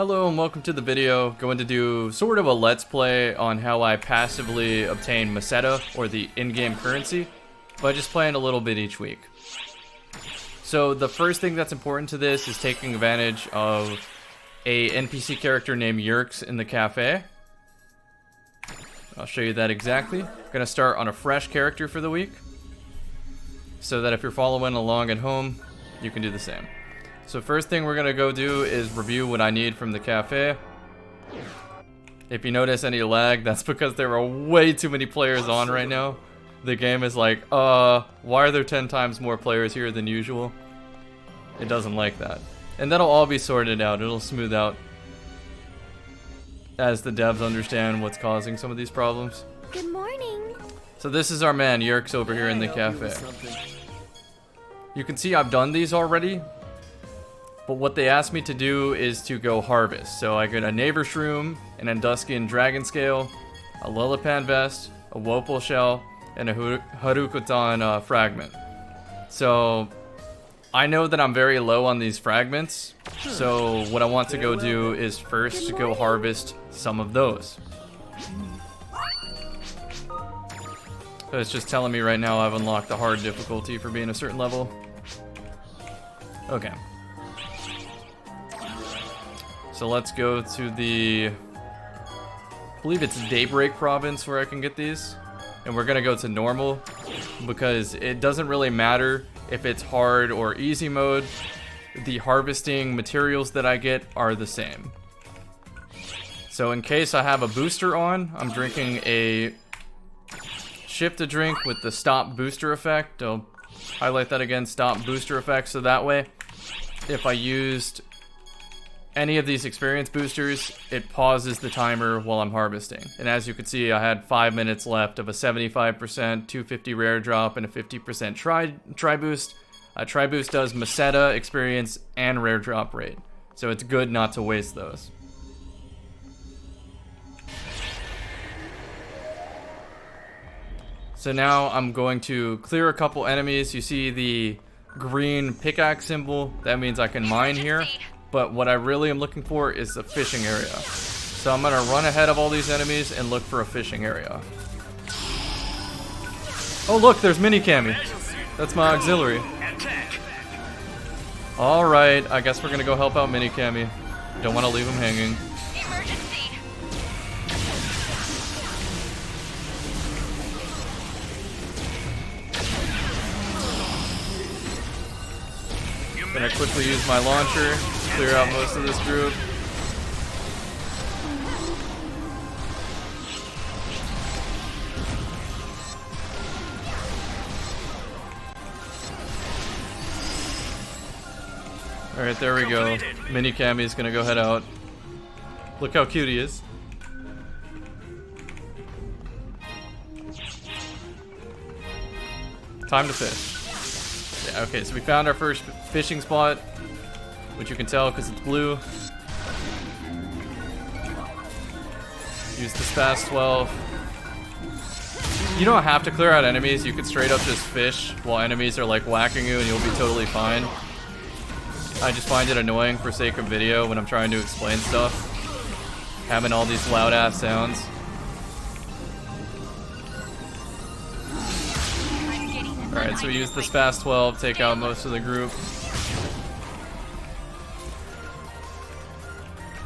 Hello and welcome to the video. Going to do sort of a let's play on how I passively obtain Meseta, or the in-game currency, by just playing a little bit each week. So the first thing that's important to this is taking advantage of a NPC character named Yerks in the cafe. I'll show you that exactly. Gonna start on a fresh character for the week, so that if you're following along at home, you can do the same. So first thing we're gonna go do is review what I need from the cafe. If you notice any lag, that's because there are way too many players on right now. The game is like, why are there 10 times more players here than usual? It doesn't like that. And that'll all be sorted out. It'll smooth out as the devs understand what's causing some of these problems. Good morning. So this is our man, Yerks, over here in the cafe. You can see I've done these already. But what they asked me to do is to go harvest. So I get a Neighbor Shroom, an Enduskian Dragon Scale, a Lilipan Vest, a Wopal Shell, and a Harukutan Fragment. So I know that I'm very low on these fragments. So what I want to go do is first to go harvest some of those. So it's just telling me right now I've unlocked the hard difficulty for being a certain level. Okay. So let's go to the, I believe it's Daybreak province where I can get these. And we're gonna go to normal because it doesn't really matter if it's hard or easy mode. The harvesting materials that I get are the same. So in case I have a booster on, I'm drinking a shift to drink with the stop booster effect. I'll highlight that again, stop booster effect, so that way if I used any of these experience boosters, it pauses the timer while I'm harvesting. And as you can see, I had 5 minutes left of a 75%, 250 rare drop, and a 50% try boost. Try boost does Meseta, experience, and rare drop rate. So it's good not to waste those. So now I'm going to clear a couple enemies. You see the green pickaxe symbol. That means I can mine here. But what I really am looking for is a fishing area. So I'm gonna run ahead of all these enemies and look for a fishing area. Oh look, there's Mini-Cami. That's my auxiliary. Alright, I guess we're gonna go help out Mini-Cami. Don't want to leave him hanging. Gonna quickly use my launcher, clear out most of this group. Alright, there we go. Mini-Cami is gonna go head out. Look how cute he is. Time to fish. Yeah, okay, so we found our first fishing spot, which you can tell because it's blue. Use the fast 12. You don't have to clear out enemies, you could straight up just fish while enemies are like whacking you and you'll be totally fine. I just find it annoying for sake of video when I'm trying to explain stuff, having all these loud ass sounds. Alright, so we use this fast 12, take out most of the group.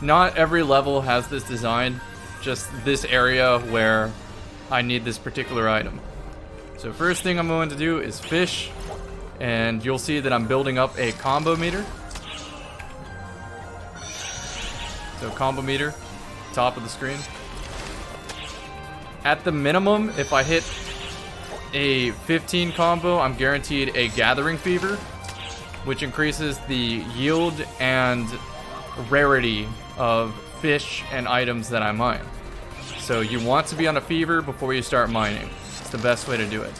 Not every level has this design, just this area where I need this particular item. So first thing I'm going to do is fish, and you'll see that I'm building up a combo meter. So combo meter, top of the screen. At the minimum, if I hit a 15 combo, I'm guaranteed a Gathering Fever, which increases the yield and rarity of fish and items that I mine. So you want to be on a fever before you start mining. It's the best way to do it.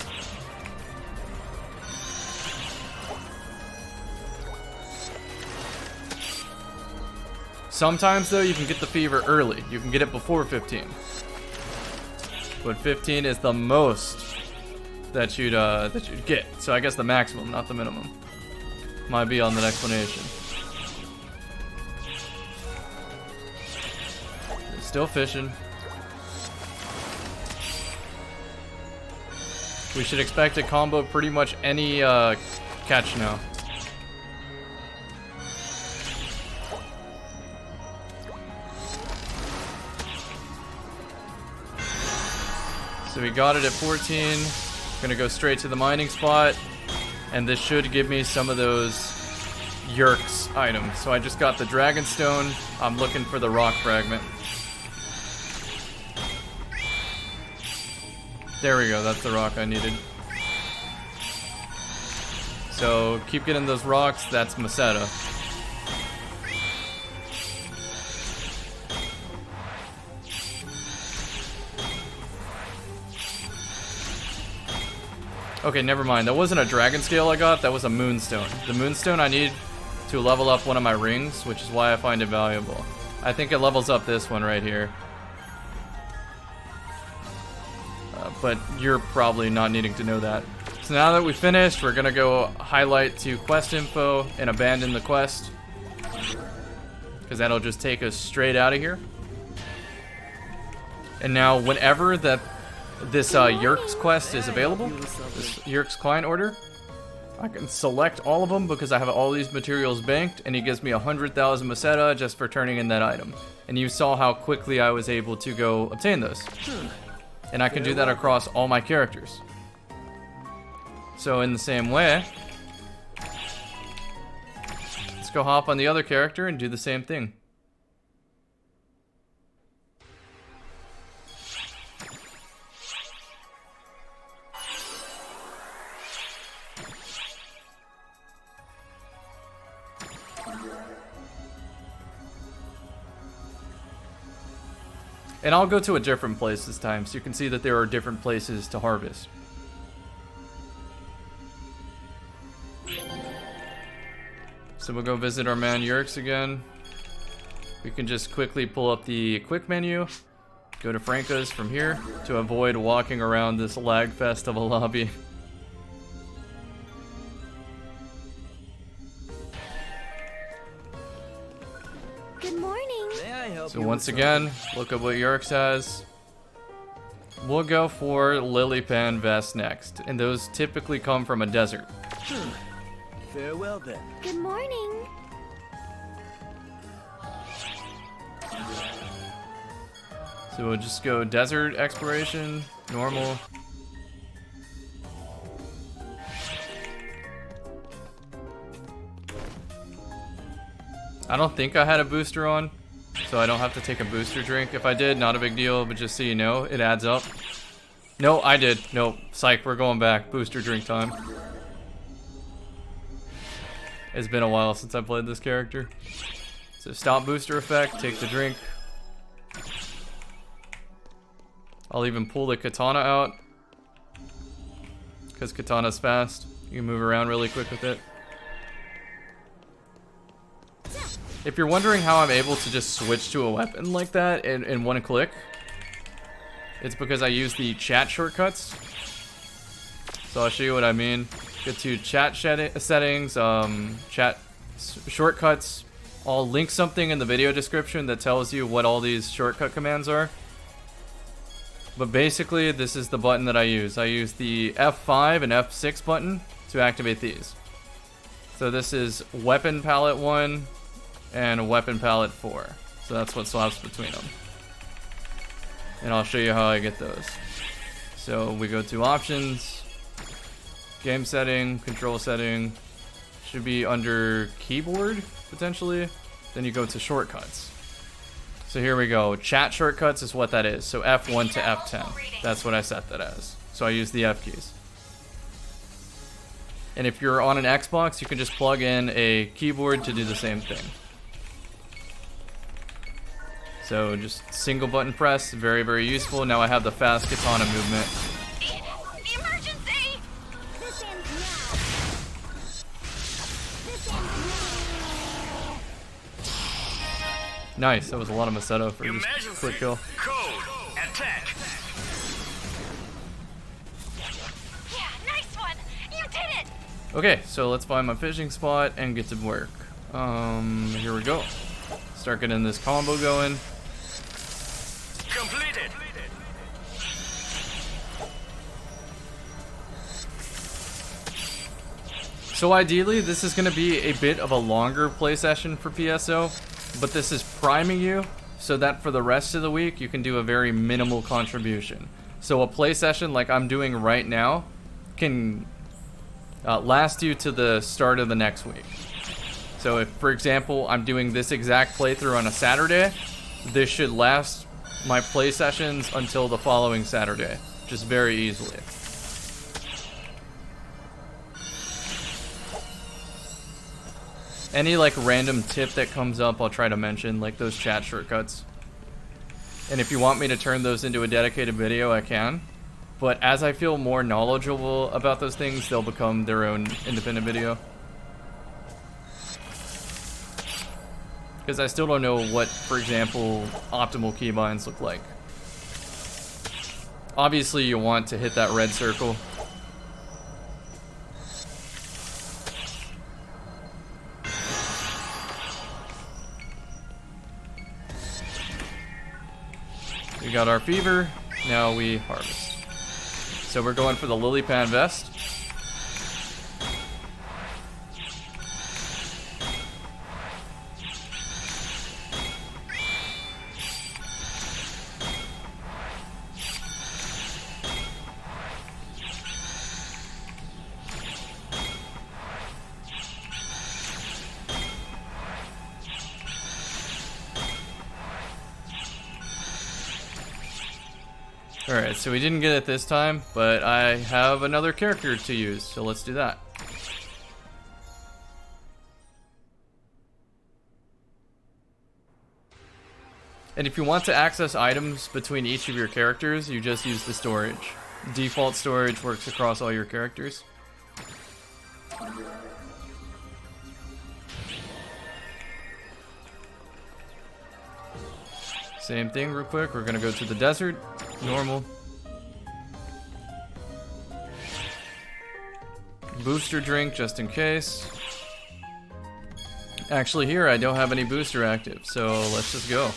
Sometimes though, you can get the fever early. You can get it before 15. But 15 is the most that you'd get. So I guess the maximum, not the minimum. Might be on the explanation. Still fishing. We should expect to combo pretty much any catch now. So we got it at 14. Gonna go straight to the mining spot. And this should give me some of those Yerkes items. So I just got the Dragon Stone. I'm looking for the rock fragment. There we go, that's the rock I needed. So keep getting those rocks, that's Meseta. Okay, never mind. That wasn't a dragon scale I got, that was a moonstone. The moonstone I need to level up one of my rings, which is why I find it valuable. I think it levels up this one right here. But you're probably not needing to know that. So now that we finished, we're gonna go highlight to quest info and abandon the quest, because that'll just take us straight out of here. And now whenever this Yerkes quest is available, this Yerkes client order, I can select all of them because I have all these materials banked, and he gives me 100,000 Meseta just for turning in that item. And you saw how quickly I was able to go obtain those. And I can do that across all my characters. So in the same way, let's go hop on the other character and do the same thing. And I'll go to a different place this time, so you can see that there are different places to harvest. So we'll go visit our man Yerkes again. We can just quickly pull up the quick menu, go to Franca's from here to avoid walking around this lag fest of a lobby. Good morning. So once again, look at what Yerkes has. We'll go for Lily Pan Vest next, and those typically come from a desert. Farewell then. Good morning. So we'll just go desert exploration, normal. I don't think I had a booster on, so I don't have to take a booster drink. If I did, not a big deal, but just so you know, it adds up. No, I did. No, psych, we're going back. Booster drink time. It's been a while since I played this character. So stop booster effect, take the drink. I'll even pull the katana out, because katana's fast. You can move around really quick with it. If you're wondering how I'm able to just switch to a weapon like that in one click, it's because I use the chat shortcuts. So I'll show you what I mean. Get to chat settings, chat shortcuts. I'll link something in the video description that tells you what all these shortcut commands are. But basically, this is the button that I use. I use the F5 and F6 button to activate these. So this is weapon palette 1 and weapon palette 4. So that's what swaps between them. And I'll show you how I get those. So we go to options, game setting, control setting, should be under keyboard potentially. Then you go to shortcuts. So here we go. Chat shortcuts is what that is. So F1 to F10. That's what I set that as. So I use the F keys. And if you're on an Xbox, you can just plug in a keyboard to do the same thing. So just single button press, very, very useful. Now I have the fast katana movement. Emergency! This ends now. This ends now. Nice, that was a lot of Meseta for just a quick kill. Code. Attack. Yeah, nice one. You did it. Okay, so let's find my fishing spot and get to work. Here we go. Start getting this combo going. completed. So ideally, this is going to be a bit of a longer play session for PSO, but this is priming you so that for the rest of the week, you can do a very minimal contribution. So a play session like I'm doing right now can last you to the start of the next week. So if, for example, I'm doing this exact playthrough on a Saturday, this should last my play sessions until the following Saturday, just very easily. Any like random tip that comes up, I'll try to mention, like those chat shortcuts. And if you want me to turn those into a dedicated video, I can. But as I feel more knowledgeable about those things, they'll become their own independent video. Because I still don't know what, for example, optimal keybinds look like. Obviously, you want to hit that red circle. We got our fever, now we harvest. So we're going for the lily pad vest. Alright, so we didn't get it this time, but I have another character to use, so let's do that. And if you want to access items between each of your characters, you just use the storage. Default storage works across all your characters. Same thing real quick, we're gonna go to the desert, normal. Booster drink just in case. Actually here I don't have any booster active, so let's just go.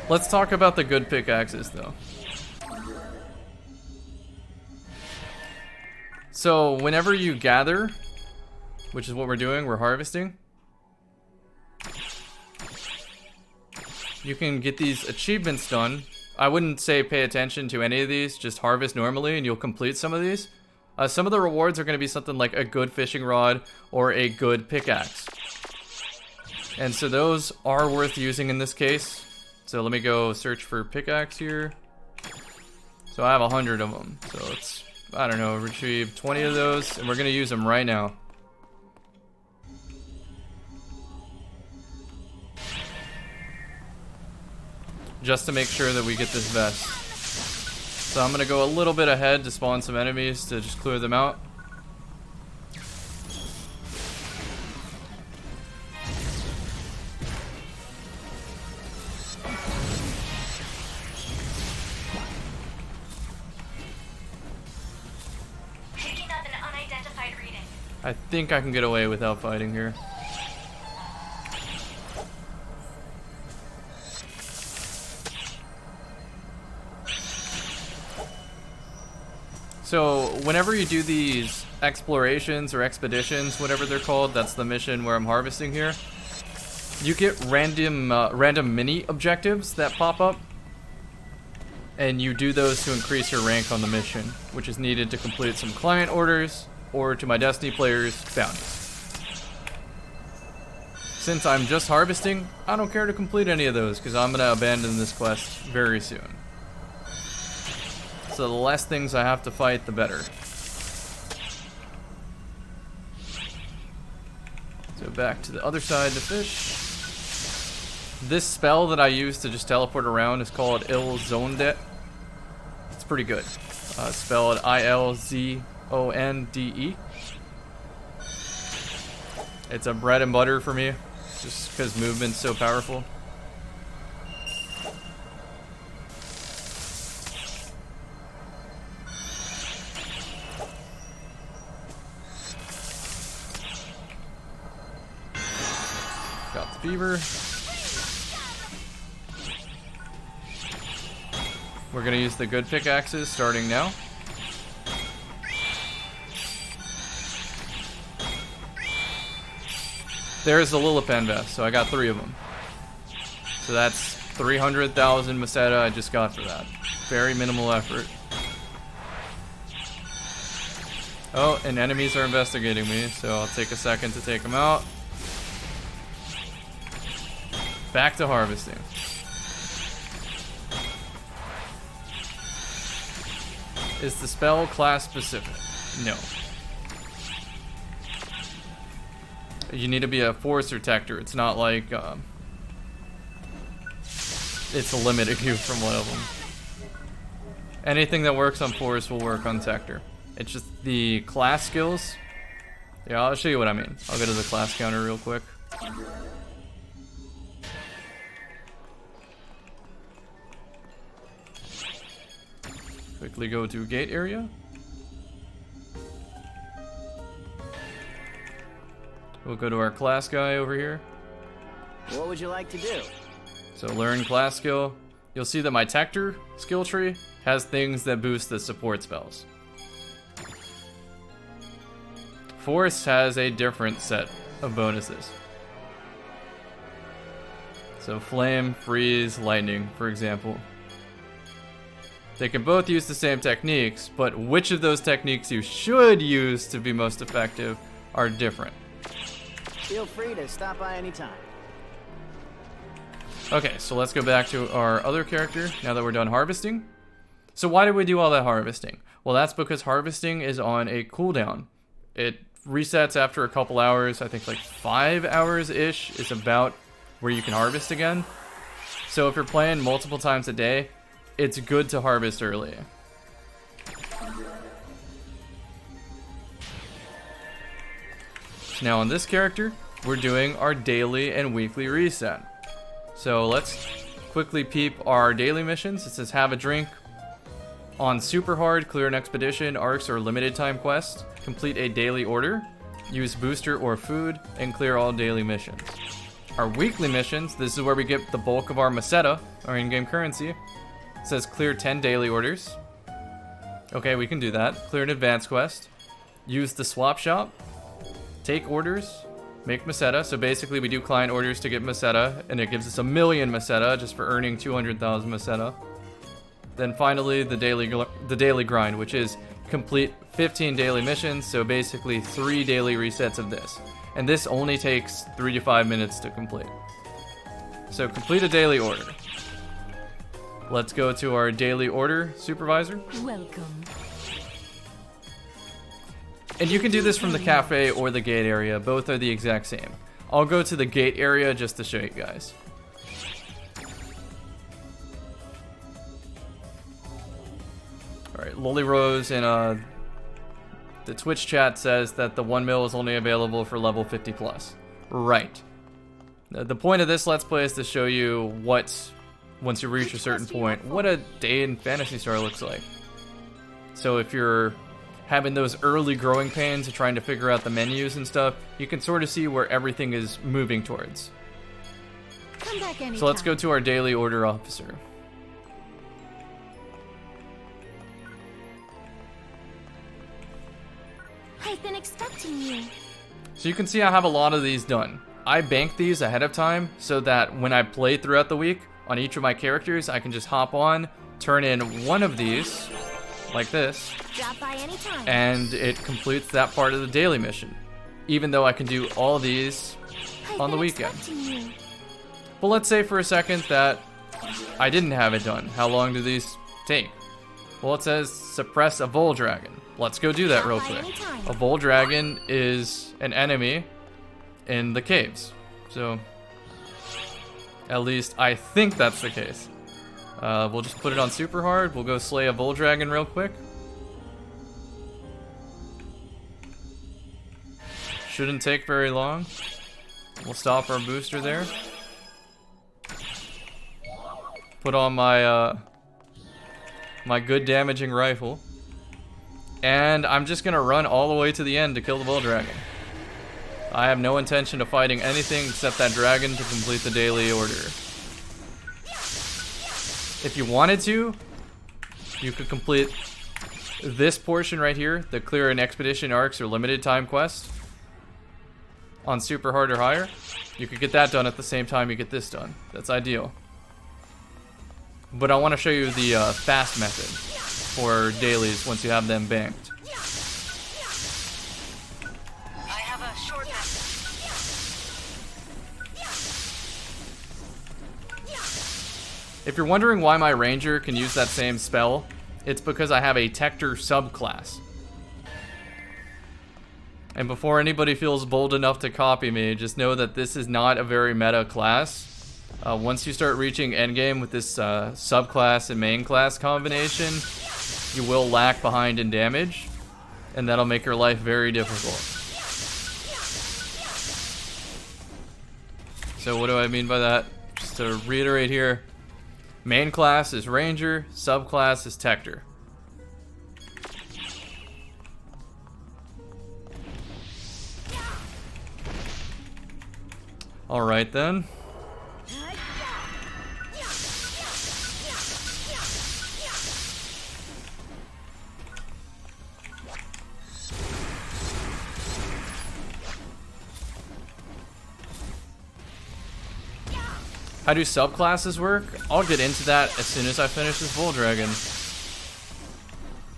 Let's talk about the good pickaxes though. So whenever you gather, which is what we're doing, we're harvesting. You can get these achievements done. I wouldn't say pay attention to any of these, just harvest normally and you'll complete some of these. Some of the rewards are going to be something like a good fishing rod or a good pickaxe. And so those are worth using in this case. So let me go search for pickaxe here. So I have 100 of them. So let's, I don't know, retrieve 20 of those and we're going to use them right now. Just to make sure that we get this vest. So I'm gonna go a little bit ahead to spawn some enemies to just clear them out. Picking up an unidentified reading. I think I can get away without fighting here. So whenever you do these explorations or expeditions, whatever they're called, that's the mission where I'm harvesting here, you get random mini objectives that pop up, and you do those to increase your rank on the mission, which is needed to complete some client orders or, to my Destiny players, bounties. Since I'm just harvesting, I don't care to complete any of those because I'm going to abandon this quest very soon. So the less things I have to fight, the better. So back to the other side to fish. This spell that I use to just teleport around is called Ilzonde. It's pretty good. Spelled I-L-Z-O-N-D-E. It's a bread and butter for me, just because movement's so powerful. Got the fever. We're gonna use the good pickaxes starting now. There's the Lilipan vest, so I got 3 of them. So that's 300,000 Meseta I just got for that. Very minimal effort. Oh, and enemies are investigating me, so I'll take a second to take them out. Back to harvesting. Is the spell class specific? No. You need to be a forest protector. It's not like it's limiting you from one of them. Anything that works on forest will work on Tector. It's just the class skills. Yeah, I'll show you what I mean. I'll go to the class counter real quick. Quickly go to gate area. We'll go to our class guy over here. What would you like to do? So learn class skill. You'll see that my Tector skill tree has things that boost the support spells. Forest has a different set of bonuses. So flame, freeze, lightning, for example. They can both use the same techniques, but which of those techniques you should use to be most effective are different. Feel free to stop by anytime. Okay, so let's go back to our other character now that we're done harvesting. So why did we do all that harvesting? Well, that's because harvesting is on a cooldown. It resets after a couple hours. I think like 5 hours-ish is about where you can harvest again. So if you're playing multiple times a day, it's good to harvest early. Now on this character, we're doing our daily and weekly reset. So let's quickly peep our daily missions. It says have a drink. On super hard, clear an expedition, arcs, or limited time quest. Complete a daily order. Use booster or food, and clear all daily missions. Our weekly missions, this is where we get the bulk of our Meseta, our in-game currency. It says clear 10 daily orders. Okay, we can do that. Clear an advanced quest. Use the swap shop. Take orders. Make Meseta. So basically we do client orders to get Meseta, and it gives us 1,000,000 Meseta just for earning 200,000 Meseta. Then finally the daily grind, which is complete 15 daily missions, so basically 3 daily resets of this. And this only takes 3 to 5 minutes to complete. So complete a daily order. Let's go to our daily order supervisor. Welcome. And you can do this from the cafe or the gate area. Both are the exact same. I'll go to the gate area just to show you guys. Alright, Lily Rose in the Twitch chat says that the 1 mil is only available for level 50 plus. Right. The point of this Let's Play is to show you what, once you reach a certain point, what a day in Phantasy Star looks like. So if you're having those early growing pains of trying to figure out the menus and stuff, you can sort of see where everything is moving towards. Come back anytime. So let's go to our daily order officer. I've been expecting you. So you can see I have a lot of these done. I bank these ahead of time so that when I play throughout the week on each of my characters, I can just hop on, turn in one of these, like this, Drop by anytime. and it completes that part of the daily mission. Even though I can do all these on the weekend. You. But let's say for a second that I didn't have it done. How long do these take? Well, it says suppress a Vol Dragon. Let's go do that real quick. A Vol Dragon is an enemy in the caves. So, at least I think that's the case. We'll just put it on super hard. We'll go slay a Vol Dragon real quick. Shouldn't take very long. We'll stop our booster there. Put on my my good damaging rifle. And I'm just gonna run all the way to the end to kill the Bull Dragon. I have no intention of fighting anything except that dragon to complete the daily order. If you wanted to, you could complete this portion right here, the clear and expedition arcs or limited time quest on super hard or higher. You could get that done at the same time you get this done. That's ideal. But I want to show you the fast method for dailies once you have them banked. I have a short message. If you're wondering why my ranger can use that same spell, it's because I have a Tector subclass. And before anybody feels bold enough to copy me, just know that this is not a very meta class. Once you start reaching endgame with this subclass and main class combination, you will lag behind in damage, and that'll make your life very difficult. So what do I mean by that? Just to reiterate here, main class is Ranger, subclass is Tector. Alright then. How do subclasses work? I'll get into that as soon as I finish this Bull Dragon,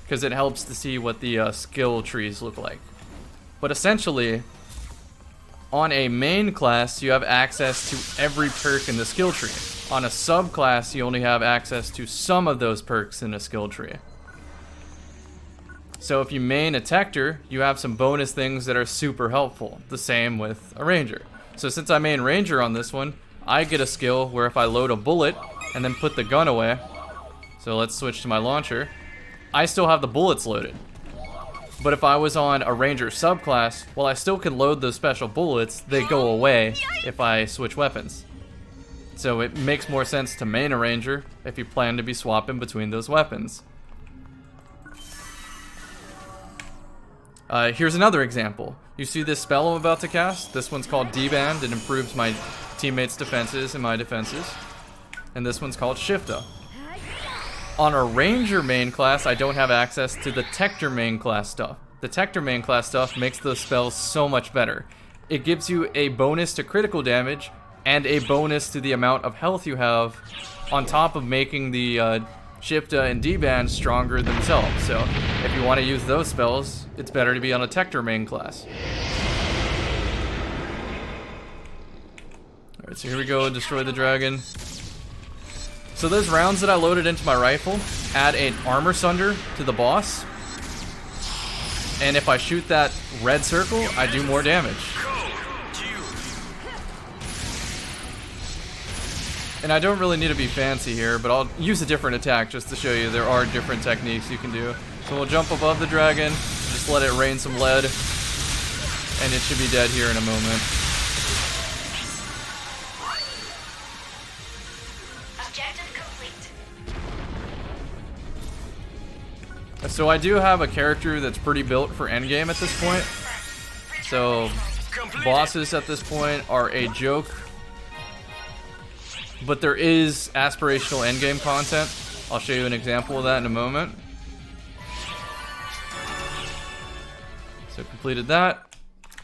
because it helps to see what the skill trees look like. But essentially, on a main class, you have access to every perk in the skill tree. On a subclass, you only have access to some of those perks in a skill tree. So if you main a Tector, you have some bonus things that are super helpful. The same with a Ranger. So since I main Ranger on this one, I get a skill where if I load a bullet and then put the gun away, so let's switch to my launcher, I still have the bullets loaded. But if I was on a Ranger subclass, while I still can load those special bullets, they go away if I switch weapons. So it makes more sense to main a Ranger if you plan to be swapping between those weapons. Here's another example. You see this spell I'm about to cast? This one's called D-Band. It improves my teammates' defenses and my defenses. And this one's called Shifta. On a Ranger main class, I don't have access to the Tector main class stuff. The Tector main class stuff makes those spells so much better. It gives you a bonus to critical damage and a bonus to the amount of health you have, on top of making the Shifta and D-Band stronger themselves. So if you want to use those spells, it's better to be on a Tector main class. Alright, so here we go, destroy the dragon. So those rounds that I loaded into my rifle add an armor sunder to the boss. And if I shoot that red circle, I do more damage. And I don't really need to be fancy here, but I'll use a different attack just to show you there are different techniques you can do. So we'll jump above the dragon, just let it rain some lead, and it should be dead here in a moment. Objective complete. So I do have a character that's pretty built for endgame at this point. So bosses at this point are a joke. But there is aspirational endgame content. I'll show you an example of that in a moment. So completed that.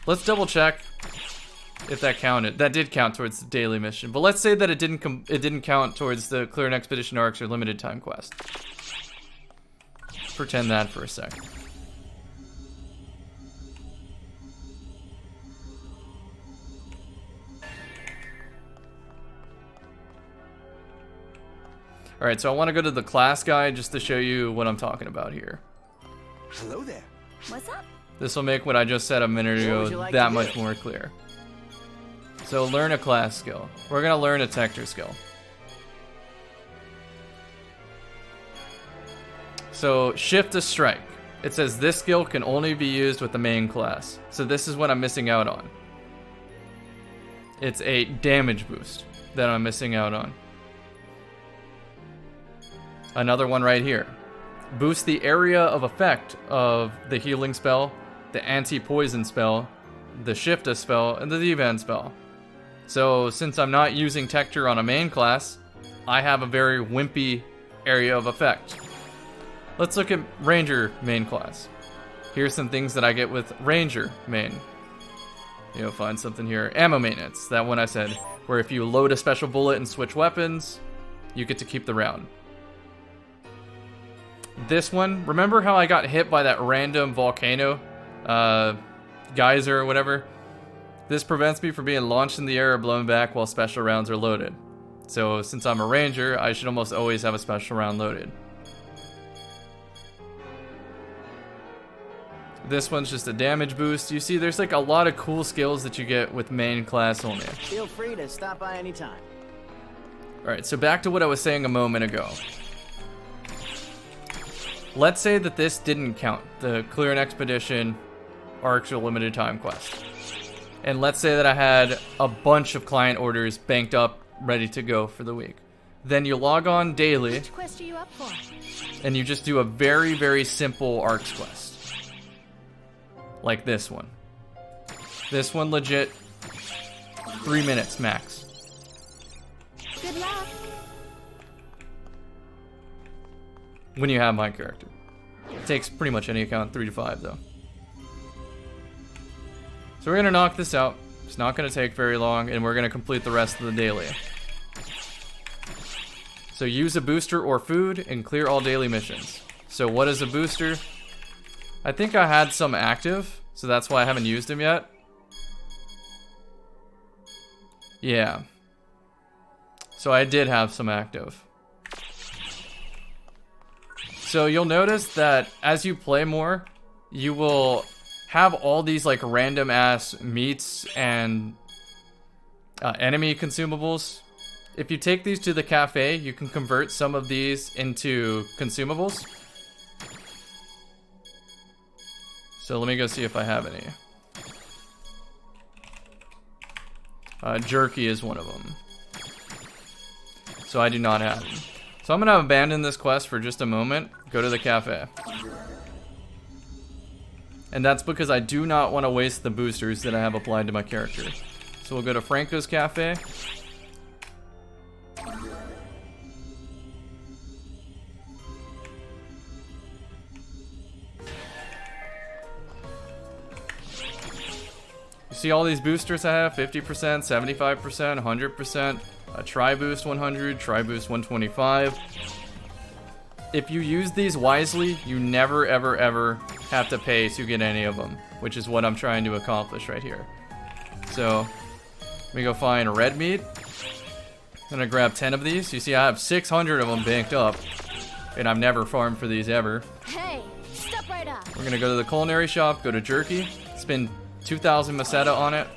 Let's double check if that counted. That did count towards the daily mission. But let's say that it didn't count towards the clear and expedition arcs or limited time quest. Let's pretend that for a sec. Alright, so I want to go to the class guide just to show you what I'm talking about here. Hello there. What's up? This will make what I just said a minute ago that much more clear. So learn a class skill. We're going to learn a Tector skill. So shift to strike. It says this skill can only be used with the main class. So this is what I'm missing out on. It's a damage boost that I'm missing out on. Another one right here. Boost the area of effect of the healing spell, the anti-poison spell, the Shifta spell, and the D-Band spell. So since I'm not using Tector on a main class, I have a very wimpy area of effect. Let's look at Ranger main class. Here's some things that I get with Ranger main. You'll find something here. Ammo maintenance, that one I said, where if you load a special bullet and switch weapons, you get to keep the round. This one, remember how I got hit by that random volcano geyser or whatever? This prevents me from being launched in the air or blown back while special rounds are loaded. So since I'm a ranger, I should almost always have a special round loaded. This one's just a damage boost. You see, there's like a lot of cool skills that you get with main class only. Feel free to stop by anytime. Alright, so back to what I was saying a moment ago. Let's say that this didn't count, the Clear an Expedition Arcs or Limited Time quest. And let's say that I had a bunch of client orders banked up, ready to go for the week. Then you log on daily, Which quest are you up for? and you just do a very, very simple Arcs quest. Like this one. This one legit 3 minutes max. Good luck. When you have my character. It takes pretty much any account 3 to 5 though. So we're gonna knock this out. It's not gonna take very long, and we're gonna complete the rest of the daily. So use a booster or food and clear all daily missions. So what is a booster? I think I had some active, so that's why I haven't used them yet. Yeah. So I did have some active. So you'll notice that as you play more, you will have all these like random ass meats and enemy consumables. If you take these to the cafe, you can convert some of these into consumables. So let me go see if I have any. Jerky is one of them. So I do not have them. So I'm gonna abandon this quest for just a moment, go to the cafe. And that's because I do not want to waste the boosters that I have applied to my character. So we'll go to Franco's Cafe. You see all these boosters I have? 50%, 75%, 100%, a Tri-Boost 100, Tri-Boost 125. If you use these wisely, you never ever ever have to pay to get any of them, which is what I'm trying to accomplish right here. So, let me go find red meat. I'm gonna grab 10 of these. You see I have 600 of them banked up, and I've never farmed for these ever. Hey, step right up. We're gonna go to the culinary shop, go to jerky, spend 2,000 Meseta on it,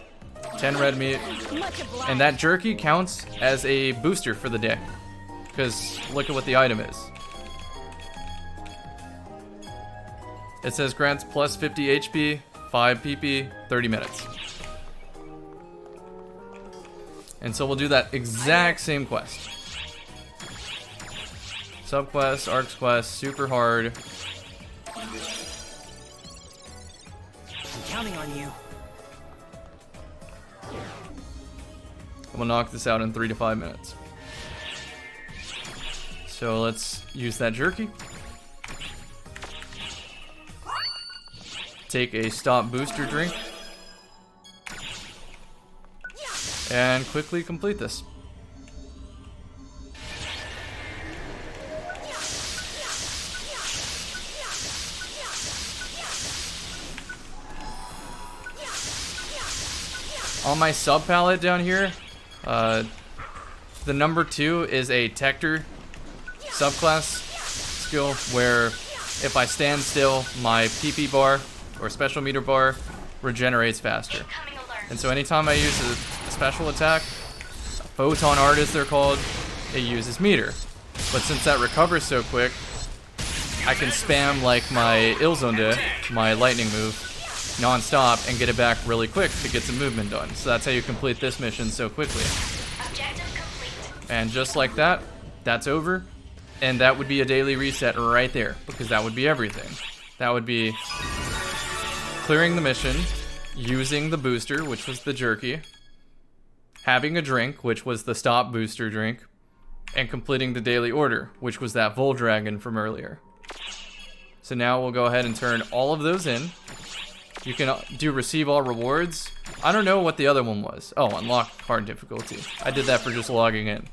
10 red meat, Much obliged. and that jerky counts as a booster for the day. Because look at what the item is. It says grants plus 50 HP, 5 PP, 30 minutes. And so we'll do that exact same quest. Subquest, Arcs quest, super hard. I'm counting on you. And we'll knock this out in 3 to 5 minutes. So let's use that jerky. Take a stop booster drink. And quickly complete this. On my sub palette down here, the number 2 is a Tector subclass skill where if I stand still, my PP bar or special meter bar regenerates faster. Incoming alert. And so anytime I use a special attack, Photon Art as they're called, it uses meter. But since that recovers so quick, I can spam like my Ilzonde, my lightning move, non-stop and get it back really quick to get some movement done. So that's how you complete this mission so quickly. Objective complete. And just like that, that's over. And that would be a daily reset right there, because that would be everything. That would be clearing the mission, using the booster, which was the jerky, having a drink, which was the stop booster drink, and completing the daily order, which was that Voldragon from earlier. So now we'll go ahead and turn all of those in. You can do receive all rewards. I don't know what the other one was. Oh, unlock hard difficulty. I did that for just logging in.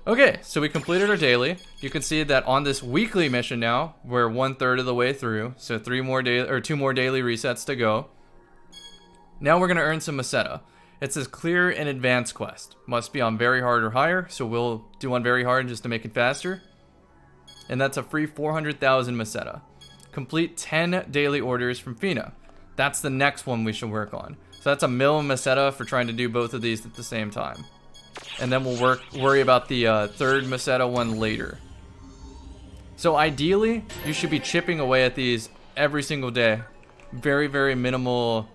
Okay, so we completed our daily. You can see that on this weekly mission now, we're 1/3 of the way through. So 2 more daily resets to go. Now we're gonna earn some Meseta. It says clear an advanced quest. Must be on very hard or higher, so we'll do on very hard just to make it faster. And that's a free 400,000 Meseta. Complete 10 daily orders from Fina. That's the next one we should work on. So that's a million Meseta for trying to do both of these at the same time. And then we'll worry about the third Meseta one later. So ideally, you should be chipping away at these every single day. Very, very minimal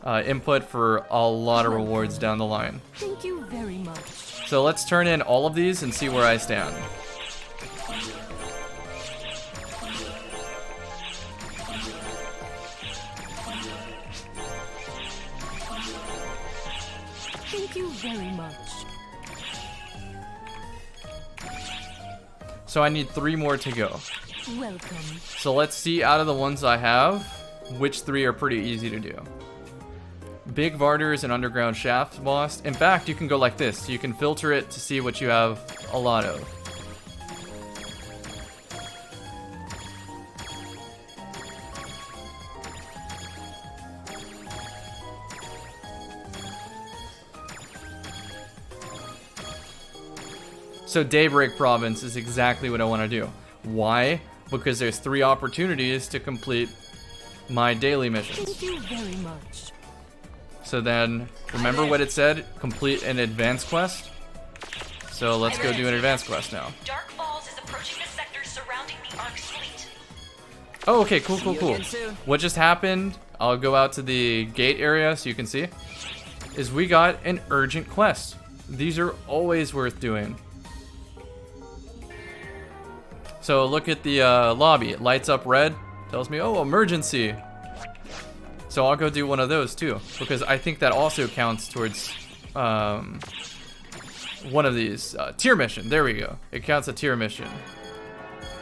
input for a lot of rewards down the line. Thank you very much. So let's turn in all of these and see where I stand. Thank you very much. So I need 3 more to go. Welcome. So let's see out of the ones I have, which 3 are pretty easy to do. Big Varders and Underground Shaft boss. In fact, you can go like this. You can filter it to see what you have a lot of. So Daybreak Province is exactly what I want to do. Why? Because there's 3 opportunities to complete my daily missions. Thank you very much. So then, remember what it said? Complete an advanced quest? So let's go do an advanced quest now. Dark Falls is approaching the sector surrounding the Ark's fleet. Oh, okay, cool. See you again soon. What just happened, I'll go out to the gate area so you can see, is we got an urgent quest. These are always worth doing. So look at the lobby. It lights up red. Tells me, oh, emergency. So I'll go do one of those too. Because I think that also counts towards one of these. Tier mission. There we go. It counts a tier mission.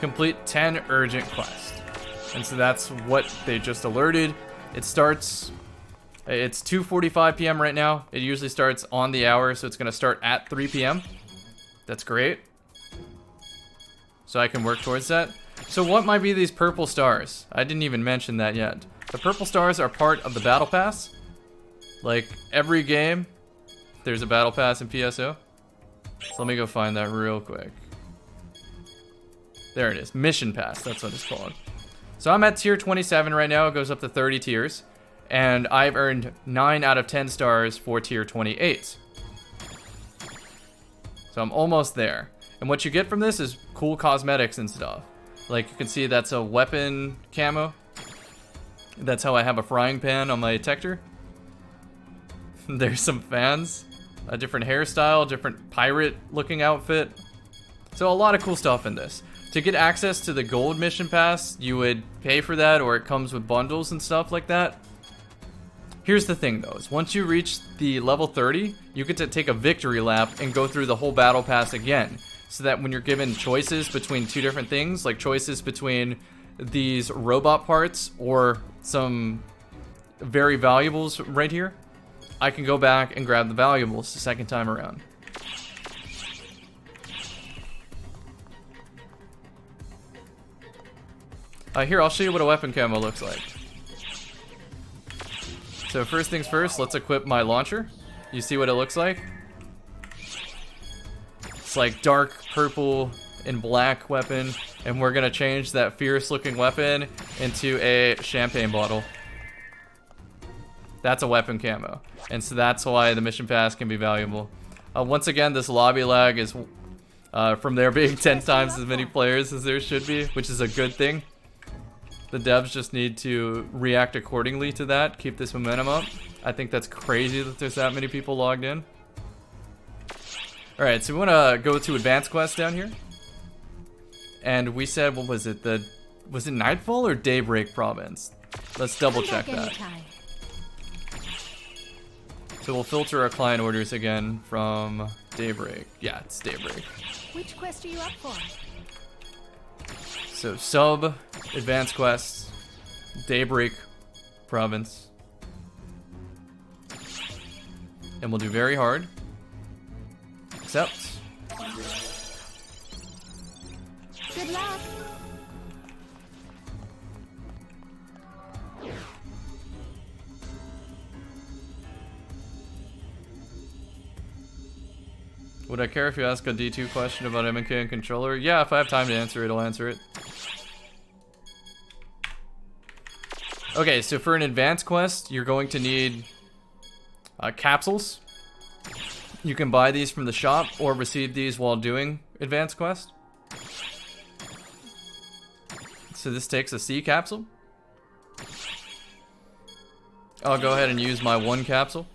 Complete 10 urgent quests. And so that's what they just alerted. It starts... It's 2:45 p.m. right now. It usually starts on the hour. So it's going to start at 3 p.m. That's great. So I can work towards that. So what might be these purple stars? I didn't even mention that yet. The purple stars are part of the battle pass. Like every game, there's a battle pass in PSO. So let me go find that real quick. There it is, mission pass, that's what it's called. So I'm at tier 27 right now, it goes up to 30 tiers. And I've earned 9 out of 10 stars for tier 28. So I'm almost there. And what you get from this is cool cosmetics and stuff. Like you can see that's a weapon camo. That's how I have a frying pan on my detector. There's some fans. A different hairstyle, different pirate looking outfit. So a lot of cool stuff in this. To get access to the gold mission pass, you would pay for that or it comes with bundles and stuff like that. Here's the thing though, is once you reach the level 30, you get to take a victory lap and go through the whole battle pass again. So that when you're given choices between 2 different things, like choices between these robot parts or some very valuables right here, I can go back and grab the valuables the second time around. Here, I'll show you what a weapon camo looks like. So first things first, let's equip my launcher. You see what it looks like? It's like dark purple and black weapon, and we're gonna change that fierce looking weapon into a champagne bottle. That's a weapon camo, and so that's why the mission pass can be valuable. Once again, this lobby lag is from there being 10 times as many players as there should be, which is a good thing. The devs just need to react accordingly to that, keep this momentum up. I think that's crazy that there's that many people logged in. Alright, so we want to go to Advanced Quest down here. And we said, what was it? Was it Nightfall or Daybreak Province? Let's double Come check back that. anytime. So we'll filter our client orders again from Daybreak. Yeah, it's Daybreak. Which quest are you up for? So sub, advanced quests, Daybreak province. And we'll do very hard. Accept. Good luck. Would I care if you ask a D2 question about MK and controller? Yeah, if I have time to answer it, I'll answer it. Okay, so for an advanced quest, you're going to need capsules. You can buy these from the shop or receive these while doing advanced quest. So this takes a C capsule. I'll go ahead and use my 1 capsule.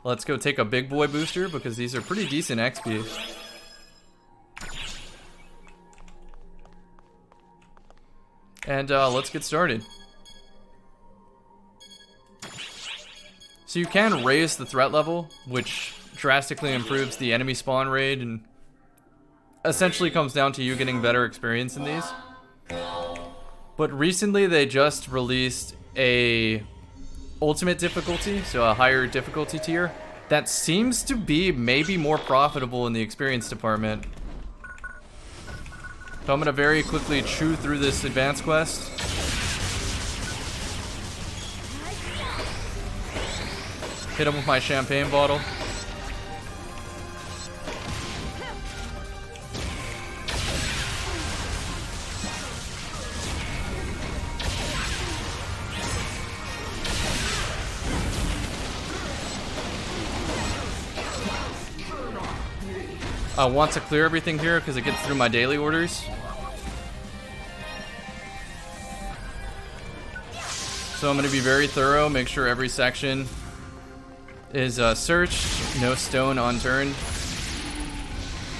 Let's go take a big boy booster because these are pretty decent XP. And let's get started. So you can raise the threat level, which drastically improves the enemy spawn rate and essentially comes down to you getting better experience in these. But recently they just released a ultimate difficulty, so a higher difficulty tier, that seems to be maybe more profitable in the experience department. So I'm gonna very quickly chew through this advanced quest. Hit him with my champagne bottle. I want to clear everything here because it gets through my daily orders. So I'm going to be very thorough, make sure every section is searched, no stone unturned.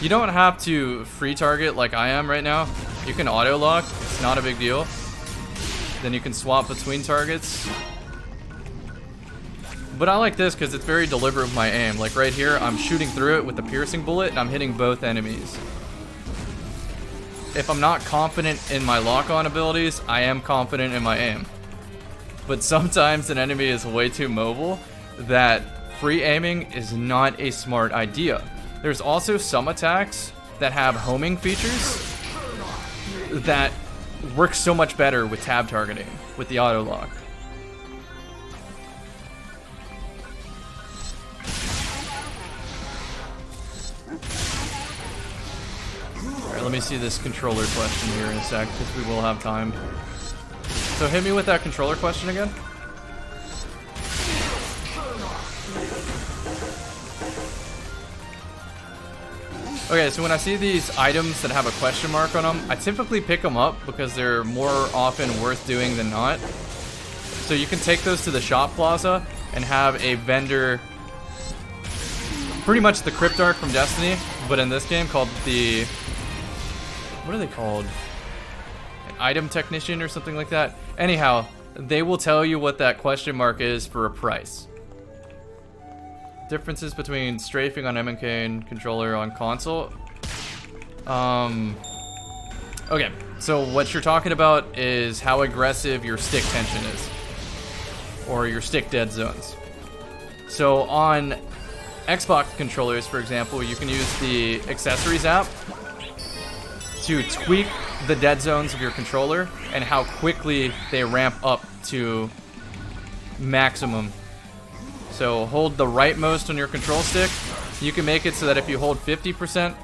You don't have to free target like I am right now. You can auto lock, it's not a big deal. Then you can swap between targets. But I like this because it's very deliberate with my aim. Like right here, I'm shooting through it with the piercing bullet and I'm hitting both enemies. If I'm not confident in my lock-on abilities, I am confident in my aim. But sometimes an enemy is way too mobile that free aiming is not a smart idea. There's also some attacks that have homing features that work so much better with tab targeting, with the auto lock. Alright, let me see this controller question here in a sec, because we will have time. So hit me with that controller question again. Okay, so when I see these items that have a question mark on them, I typically pick them up because they're more often worth doing than not. So you can take those to the shop plaza and have a vendor, pretty much the Cryptarch from Destiny, but in this game called the, what are they called? An item technician or something like that. Anyhow, they will tell you what that question mark is for a price. Differences between strafing on MK and controller on console. Okay, so what you're talking about is how aggressive your stick tension is, or your stick dead zones. So on Xbox controllers, for example, you can use the accessories app to tweak the dead zones of your controller and how quickly they ramp up to maximum. So hold the rightmost on your control stick. You can make it so that if you hold 50%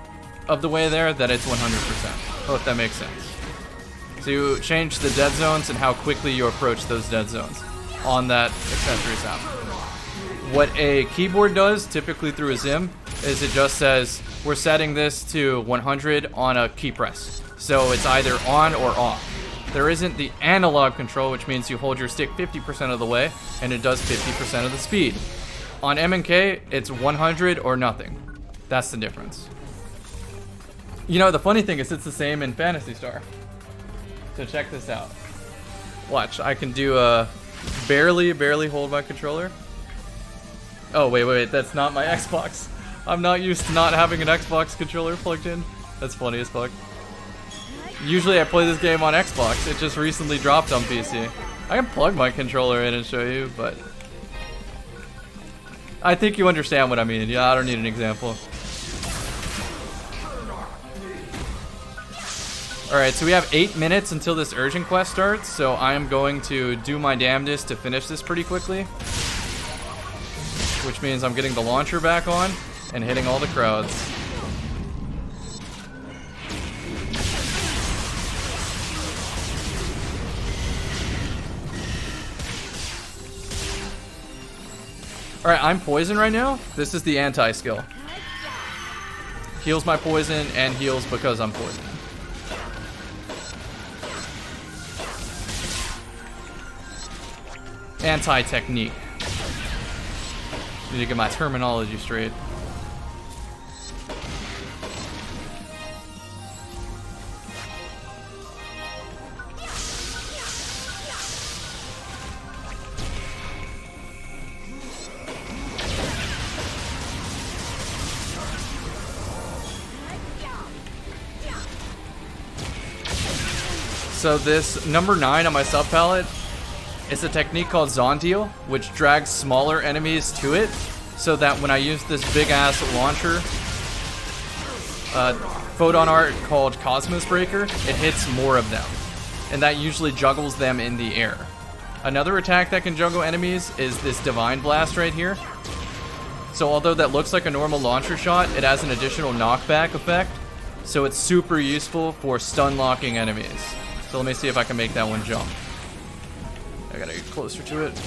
of the way there, that it's 100%. Hope that makes sense. So you change the dead zones and how quickly you approach those dead zones on that accessories app. What a keyboard does, typically through a Zim, is it just says, we're setting this to 100 on a key press. So it's either on or off. There isn't the analog control, which means you hold your stick 50% of the way, and it does 50% of the speed. On M&K, it's 100 or nothing. That's the difference. You know, the funny thing is it's the same in Phantasy Star. So check this out. Watch, I can do barely hold my controller. Oh, wait, that's not my Xbox. I'm not used to not having an Xbox controller plugged in. That's funny as fuck. Usually I play this game on Xbox. It just recently dropped on PC. I can plug my controller in and show you, but I think you understand what I mean. Yeah, I don't need an example. Alright, so we have 8 minutes until this urgent quest starts, so I am going to do my damnedest to finish this pretty quickly. Which means I'm getting the launcher back on and hitting all the crowds. Alright, I'm poison right now. This is the anti-skill. Heals my poison and heals because I'm poisoned. Anti-technique. Need to get my terminology straight. So this number 9 on my sub palette, it's a technique called Zondeal, which drags smaller enemies to it, so that when I use this big-ass launcher, photon art called Cosmos Breaker, it hits more of them, and that usually juggles them in the air. Another attack that can juggle enemies is this Divine Blast right here. So although that looks like a normal launcher shot, it has an additional knockback effect, so it's super useful for stun locking enemies. So let me see if I can make that one jump. I gotta get closer to it.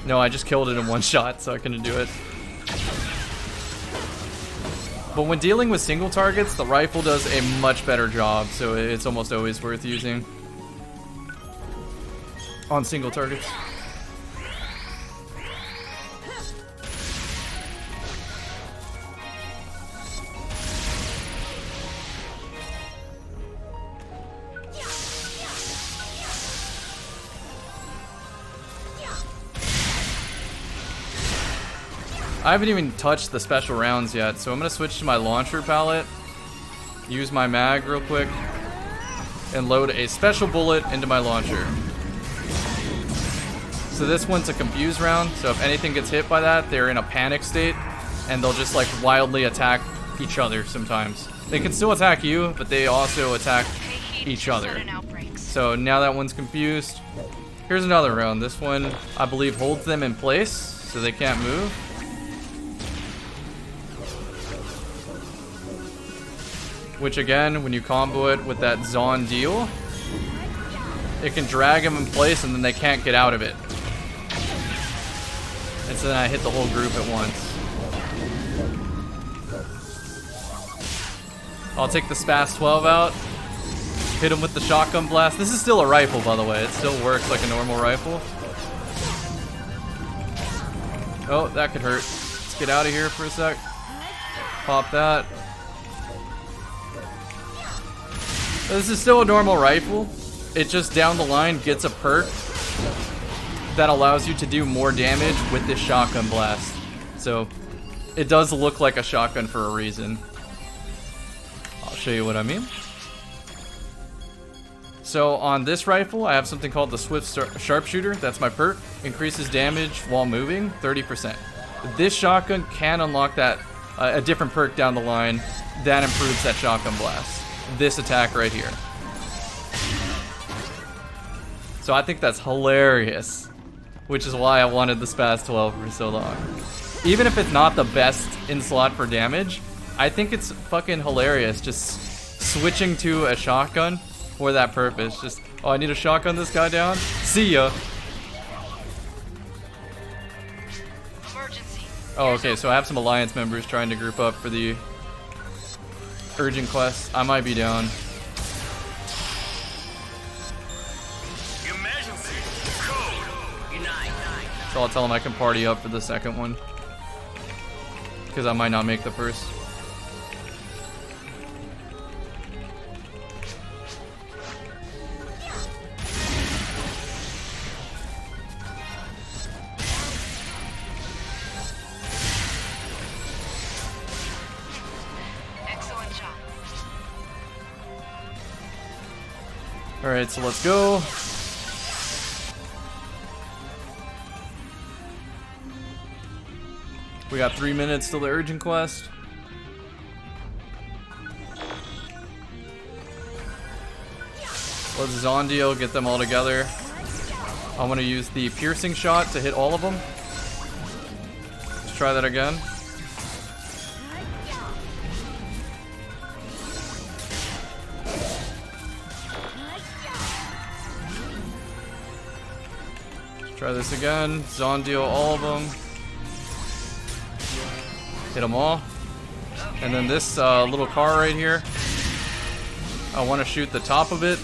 No, I just killed it in one shot, so I couldn't do it. But when dealing with single targets, the rifle does a much better job, so it's almost always worth using on single targets. I haven't even touched the special rounds yet, so I'm gonna switch to my launcher palette, use my mag real quick, and load a special bullet into my launcher. So this one's a confuse round, so if anything gets hit by that, they're in a panic state, and they'll just like wildly attack each other sometimes. They can still attack you, but they also attack each other. So now that one's confused. Here's another round. This one, I believe, holds them in place, so they can't move. Which again, when you combo it with that Zondeal, it can drag them in place and then they can't get out of it. And so then I hit the whole group at once. I'll take the Spas 12 out, hit him with the shotgun blast. This is still a rifle, by the way. It still works like a normal rifle. Oh, that could hurt. Let's get out of here for a sec. Pop that. This is still a normal rifle. It just down the line gets a perk that allows you to do more damage with this shotgun blast. So it does look like a shotgun for a reason. I'll show you what I mean. So on this rifle, I have something called the Swift Sharpshooter. That's my perk. Increases damage while moving 30%. This shotgun can unlock that a different perk down the line that improves that shotgun blast. This attack right here. So I think that's hilarious, which is why I wanted the Spas 12 for so long. Even if it's not the best in slot for damage, I think it's fucking hilarious just switching to a shotgun for that purpose. Just, oh, I need to shotgun this guy down? See ya. Emergency. Oh, okay, so I have some Alliance members trying to group up for the urgent quest. I might be down. Emergency. Code. Unite. So I'll tell them I can party up for the second one, because I might not make the first. Alright, so let's go. We got 3 minutes till the urgent quest. Let's Zondio, get them all together. I want to use the piercing shot to hit all of them. Let's try that again. Let's try this again. Zondio all of them. Hit them all. And then this little car right here, I want to shoot the top of it.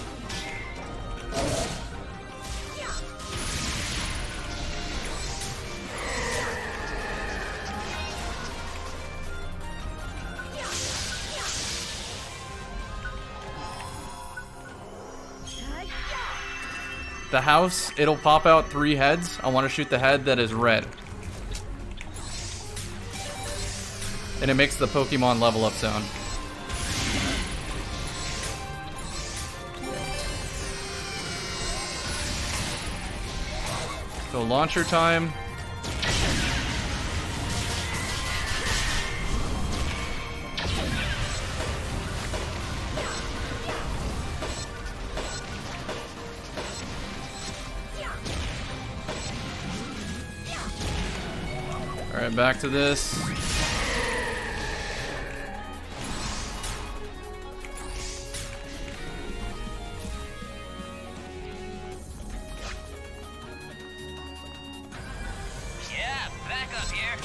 The house, it'll pop out 3 heads. I want to shoot the head that is red. And it makes the Pokemon level up sound. So launcher time. Alright, back to this. Yeah, back up here.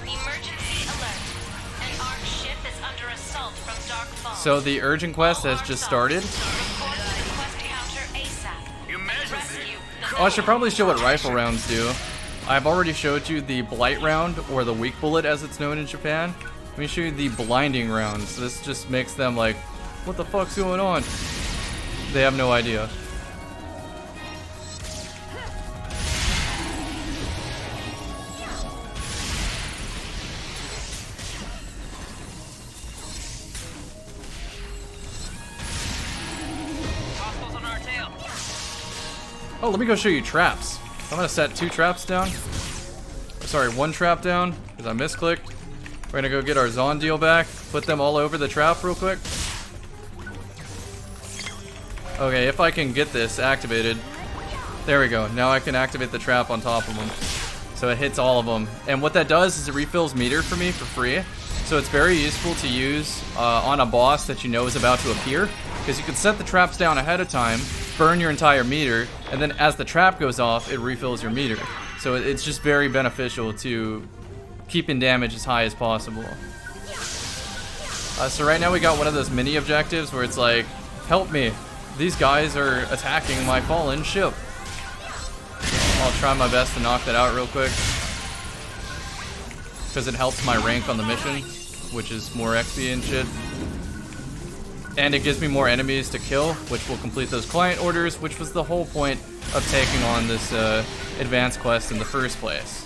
Emergency alert. An armed ship is under assault from Dark Falls. So the urgent quest has just started. Report to the quest counter ASAP. Rescue the Oh, I should probably show what rifle rounds do. I've already showed you the blight round, or the weak bullet as it's known in Japan. Let me show you the blinding rounds. This just makes them like, what the fuck's going on? They have no idea. Hostiles on our tail. Oh, let me go show you traps. I'm gonna set 2 traps down. Sorry, 1 trap down, because I misclicked. We're gonna go get our Zondeal back, put them all over the trap real quick. Okay, if I can get this activated. There we go. Now I can activate the trap on top of them. So it hits all of them. And what that does is it refills meter for me for free. So it's very useful to use on a boss that you know is about to appear. Because you can set the traps down ahead of time, burn your entire meter, and then as the trap goes off, it refills your meter. So it's just very beneficial to keeping damage as high as possible. So right now we got one of those mini objectives where it's like, help me, these guys are attacking my fallen ship. I'll try my best to knock that out real quick, because it helps my rank on the mission, which is more XP and shit. And it gives me more enemies to kill, which will complete those client orders, which was the whole point of taking on this advanced quest in the first place.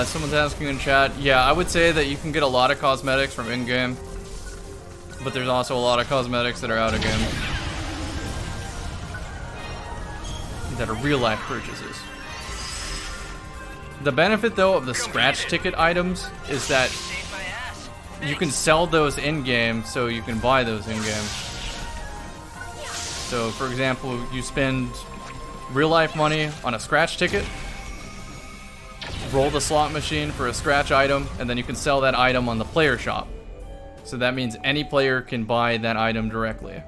Someone's asking in chat. Yeah, I would say that you can get a lot of cosmetics from in-game, but there's also a lot of cosmetics that are out of game that are real-life purchases. The benefit, though, of the scratch ticket items is that you can sell those in-game, so you can buy those in-game. So, for example, you spend real-life money on a scratch ticket, roll the slot machine for a scratch item, and then you can sell that item on the player shop. So that means any player can buy that item directly.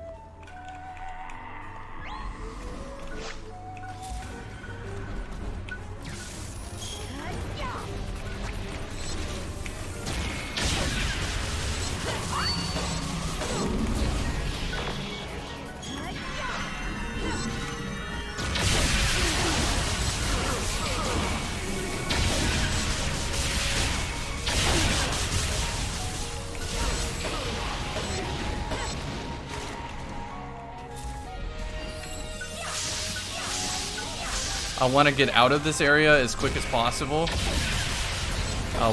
I want to get out of this area as quick as possible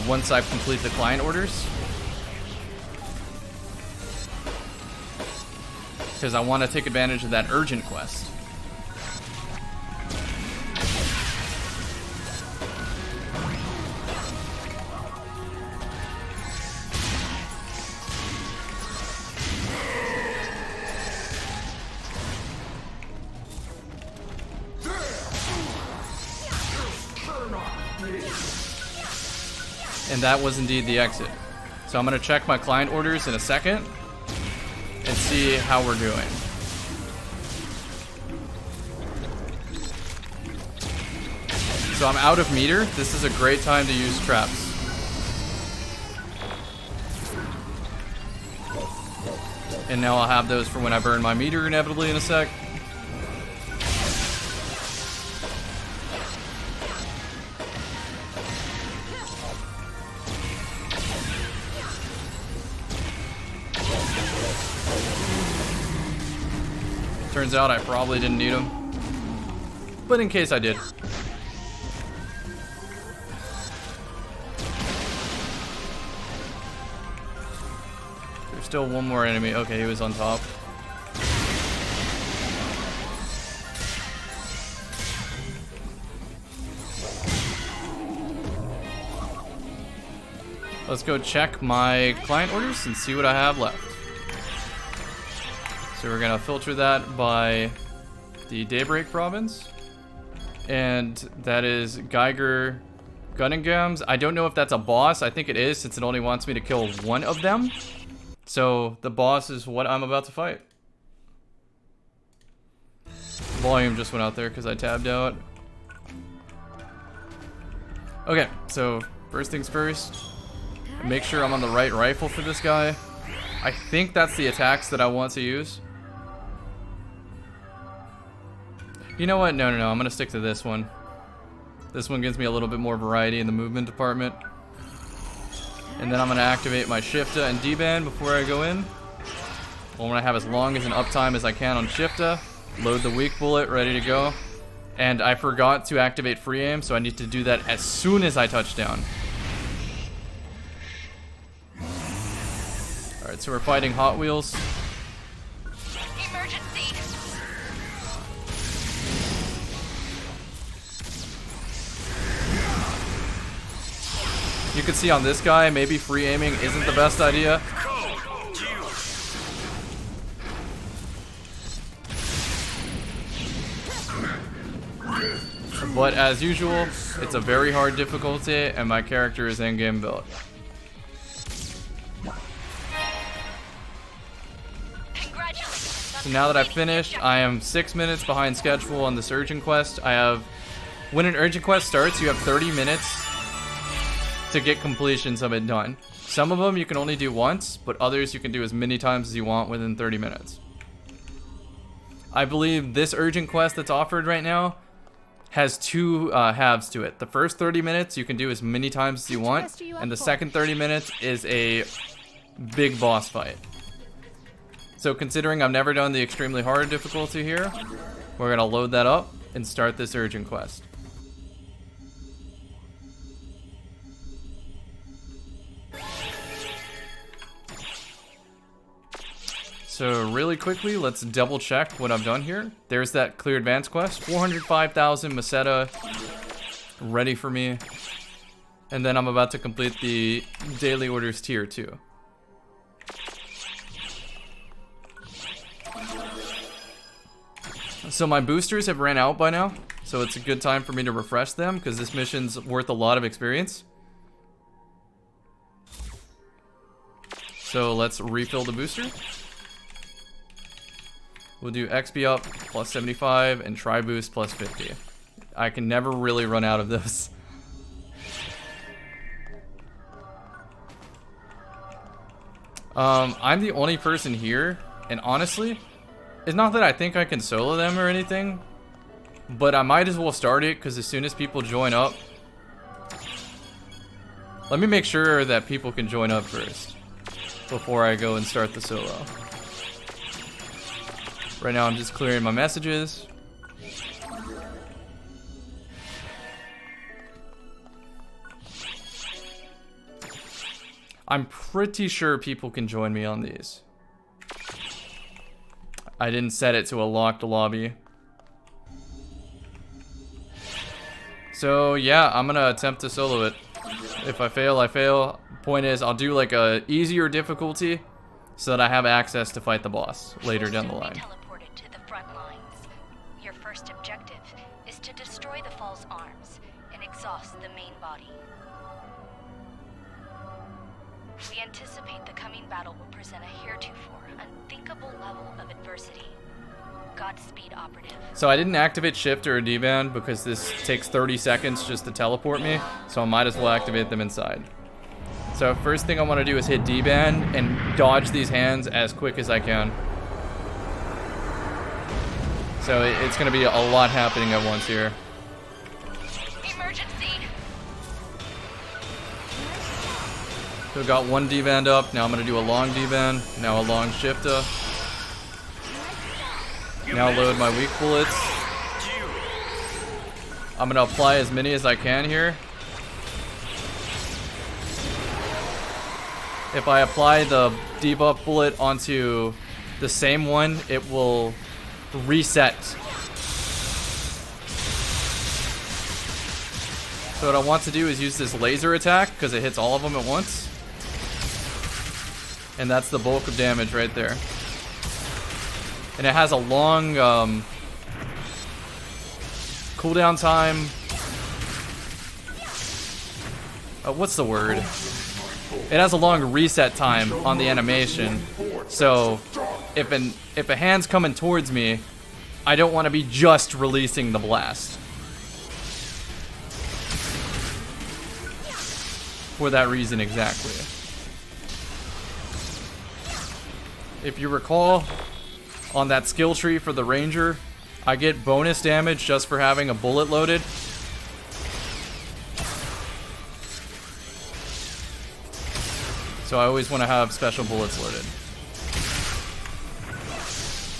once I complete the client orders. Because I want to take advantage of that urgent quest. And that was indeed the exit. So I'm going to check my client orders in a second and see how we're doing. So I'm out of meter. This is a great time to use traps. And now I'll have those for when I burn my meter inevitably in a sec. Turns out I probably didn't need them, but in case I did. There's still one more enemy. Okay, he was on top. Let's go check my client orders and see what I have left. So we're gonna filter that by the Daybreak province. And that is Geiger Gunningams. I don't know if that's a boss. I think it is, since it only wants me to kill one of them. So the boss is what I'm about to fight. Volume just went out there because I tabbed out. Okay, so first things first. Make sure I'm on the right rifle for this guy. I think that's the attacks that I want to use. You know what? No. I'm going to stick to this one. This one gives me a little bit more variety in the movement department. And then I'm going to activate my Shifta and D-Band before I go in. I want to have as long as an uptime as I can on Shifta. Load the weak bullet, ready to go. And I forgot to activate free aim, so I need to do that as soon as I touch down. Alright, so we're fighting Hot Wheels. Emergency. You can see on this guy, maybe free aiming isn't the best idea. But as usual, it's a very hard difficulty, and my character is in-game built. So now that I've finished, I am 6 minutes behind schedule on this urgent quest. When an urgent quest starts, you have 30 minutes to get completions of it done. Some of them you can only do once, but others you can do as many times as you want within 30 minutes. I believe this urgent quest that's offered right now has two halves to it. The first 30 minutes you can do as many times as you want, and the second 30 minutes is a big boss fight. So considering I've never done the extremely hard difficulty here, we're gonna load that up and start this urgent quest. So really quickly, let's double check what I've done here. There's that clear advance quest, 405,000 Meseta ready for me. And then I'm about to complete the daily orders tier 2. So my boosters have ran out by now, so it's a good time for me to refresh them because this mission's worth a lot of experience. So let's refill the booster. We'll do XP up plus 75 and try boost plus 50. I can never really run out of those. I'm the only person here, and honestly, it's not that I think I can solo them or anything, but I might as well start it because as soon as people join up, let me make sure that people can join up first before I go and start the solo. Right now I'm just clearing my messages. I'm pretty sure people can join me on these. I didn't set it to a locked lobby. So yeah, I'm gonna attempt to solo it. If I fail, I fail. Point is, I'll do like a easier difficulty so that I have access to fight the boss later down the line. Teleported to the front lines. Your first objective is to destroy the Fall's arms and exhaust the main body. We anticipate the coming battle will present a heretofore unthinkable level of adversity. Godspeed, operative. So I didn't activate shift or a D-band because this takes 30 seconds just to teleport me, so I might as well activate them inside. So first thing I want to do is hit D-band and dodge these hands as quick as I can. So it's going to be a lot happening at once here. Emergency! So got one D-band up, now I'm going to do a long D-band, now a long shift up. Now load my weak bullets. I'm going to apply as many as I can here. If I apply the debuff bullet onto the same one, it will reset. So what I want to do is use this laser attack because it hits all of them at once. And that's the bulk of damage right there. And it has a long cooldown time. What's the word? It has a long reset time on the animation. So if a hand's coming towards me, I don't want to be just releasing the blast. For that reason exactly. If you recall, on that skill tree for the ranger, I get bonus damage just for having a bullet loaded. So I always want to have special bullets loaded.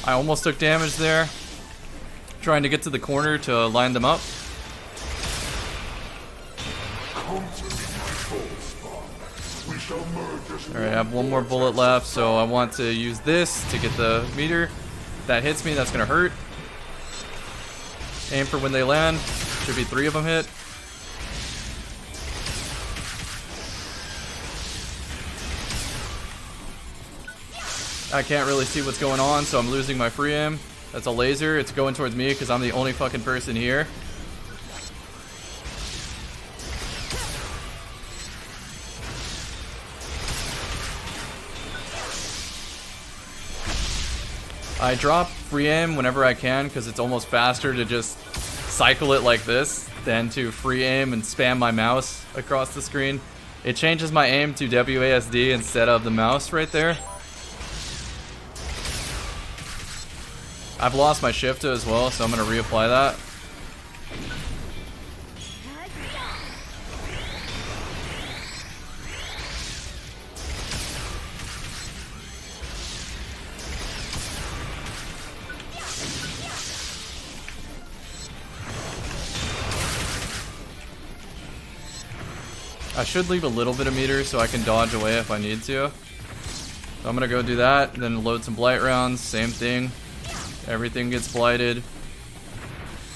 I almost took damage there. Trying to get to the corner to line them up. Alright, I have one more bullet left, so I want to use this to get the meter. If that hits me, that's going to hurt. Aim for when they land. Should be 3 of them hit. I can't really see what's going on, so I'm losing my free aim. That's a laser. It's going towards me because I'm the only fucking person here. I drop free aim whenever I can because it's almost faster to just cycle it like this than to free aim and spam my mouse across the screen. It changes my aim to WASD instead of the mouse right there. I've lost my shift as well, so I'm going to reapply that. I should leave a little bit of meter so I can dodge away if I need to. So I'm gonna go do that, then load some blight rounds, same thing. Everything gets blighted.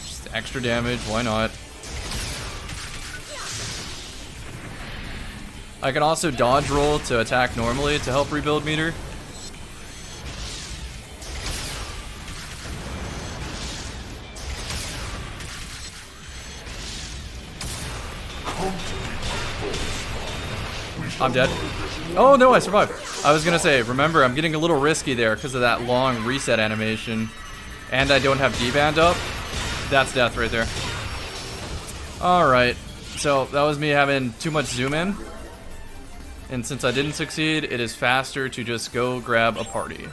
Just extra damage, why not? I can also dodge roll to attack normally to help rebuild meter. I'm dead. Oh no, I survived. I was gonna say, remember, I'm getting a little risky there because of that long reset animation. And I don't have D-band up. That's death right there. Alright, so that was me having too much zoom in. And since I didn't succeed, it is faster to just go grab a party.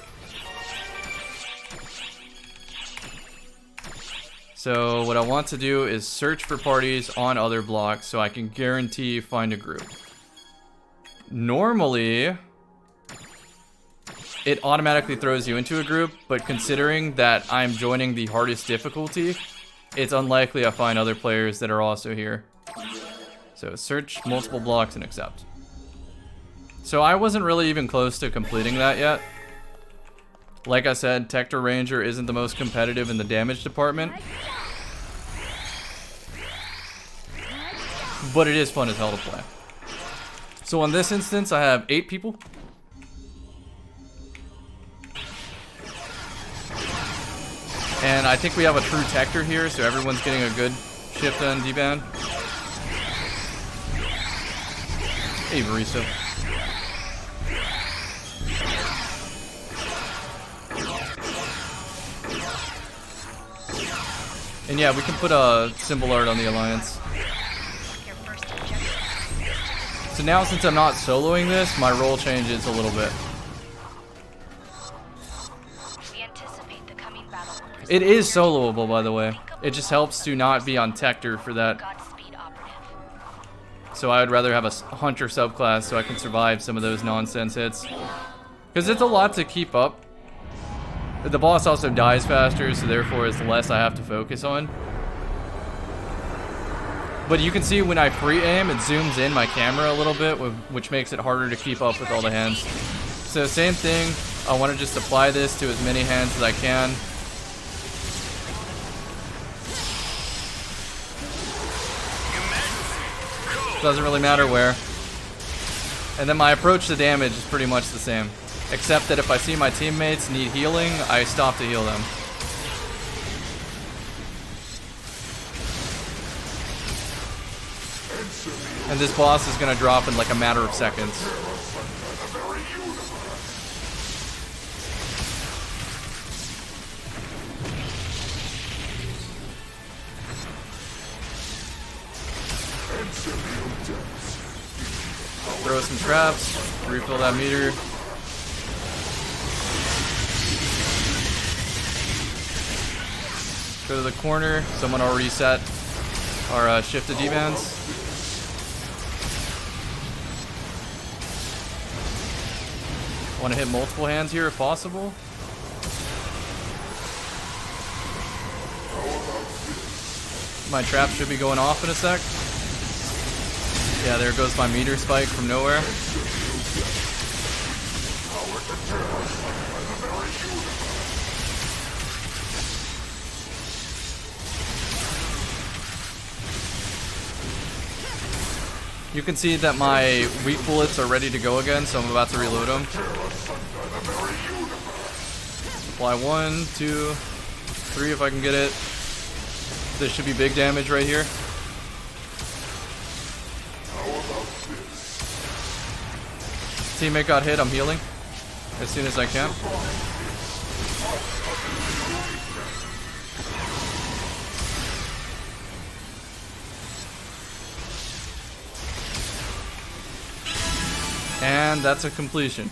So what I want to do is search for parties on other blocks so I can guarantee find a group. Normally, it automatically throws you into a group, but considering that I'm joining the hardest difficulty, it's unlikely I find other players that are also here. So search multiple blocks and accept. So I wasn't really even close to completing that yet. Like I said, Tector Ranger isn't the most competitive in the damage department. But it is fun as hell to play. So on this instance, I have 8 people. And I think we have a true Tector here, so everyone's getting a good shift on D-band. Hey, Barista. And yeah, we can put a symbol art on the Alliance. Your first objective. So now, since I'm not soloing this, my role changes a little bit. We anticipate the coming battle will present It is soloable, by the way. It just helps to not be on Tector for that. Godspeed operative. So I would rather have a Hunter subclass so I can survive some of those nonsense hits. Because it's a lot to keep up. The boss also dies faster, so therefore it's less I have to focus on. But you can see when I free aim, it zooms in my camera a little bit, which makes it harder to keep up with all the hands. So same thing, I want to just apply this to as many hands as I can. Doesn't really matter where. And then my approach to damage is pretty much the same. Except that if I see my teammates need healing, I stop to heal them. And this boss is gonna drop in like a matter of seconds. Throw some traps, refill that meter. Go to the corner. Someone already set our shifted D-bands. Want to hit multiple hands here if possible. My trap should be going off in a sec. Yeah, there goes my meter spike from nowhere. You can see that my weak bullets are ready to go again, so I'm about to reload them. Apply 1, 2, 3 if I can get it. This should be big damage right here. Teammate got hit, I'm healing as soon as I can. And that's a completion.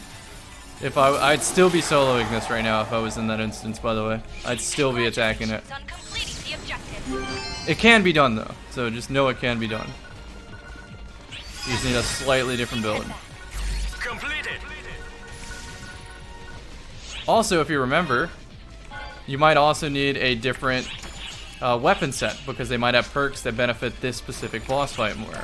I'd still be soloing this right now if I was in that instance, by the way. I'd still be attacking it. On completing the objective. It can be done though, so just know it can be done. You just need a slightly different build. Completed. Also, if you remember, you might also need a different weapon set because they might have perks that benefit this specific boss fight more.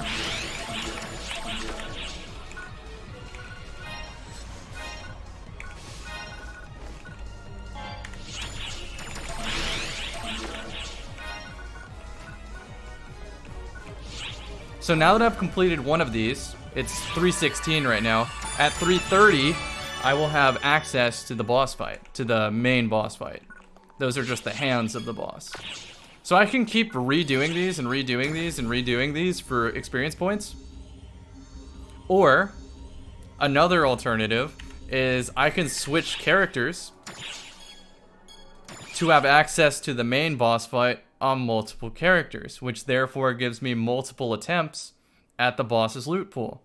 So now that I've completed one of these, it's 3:16 right now. At 3:30, I will have access to the boss fight, to the main boss fight. Those are just the hands of the boss. So I can keep redoing these and redoing these and redoing these for experience points. Or, another alternative is I can switch characters to have access to the main boss fight on multiple characters, which therefore gives me multiple attempts at the boss's loot pool.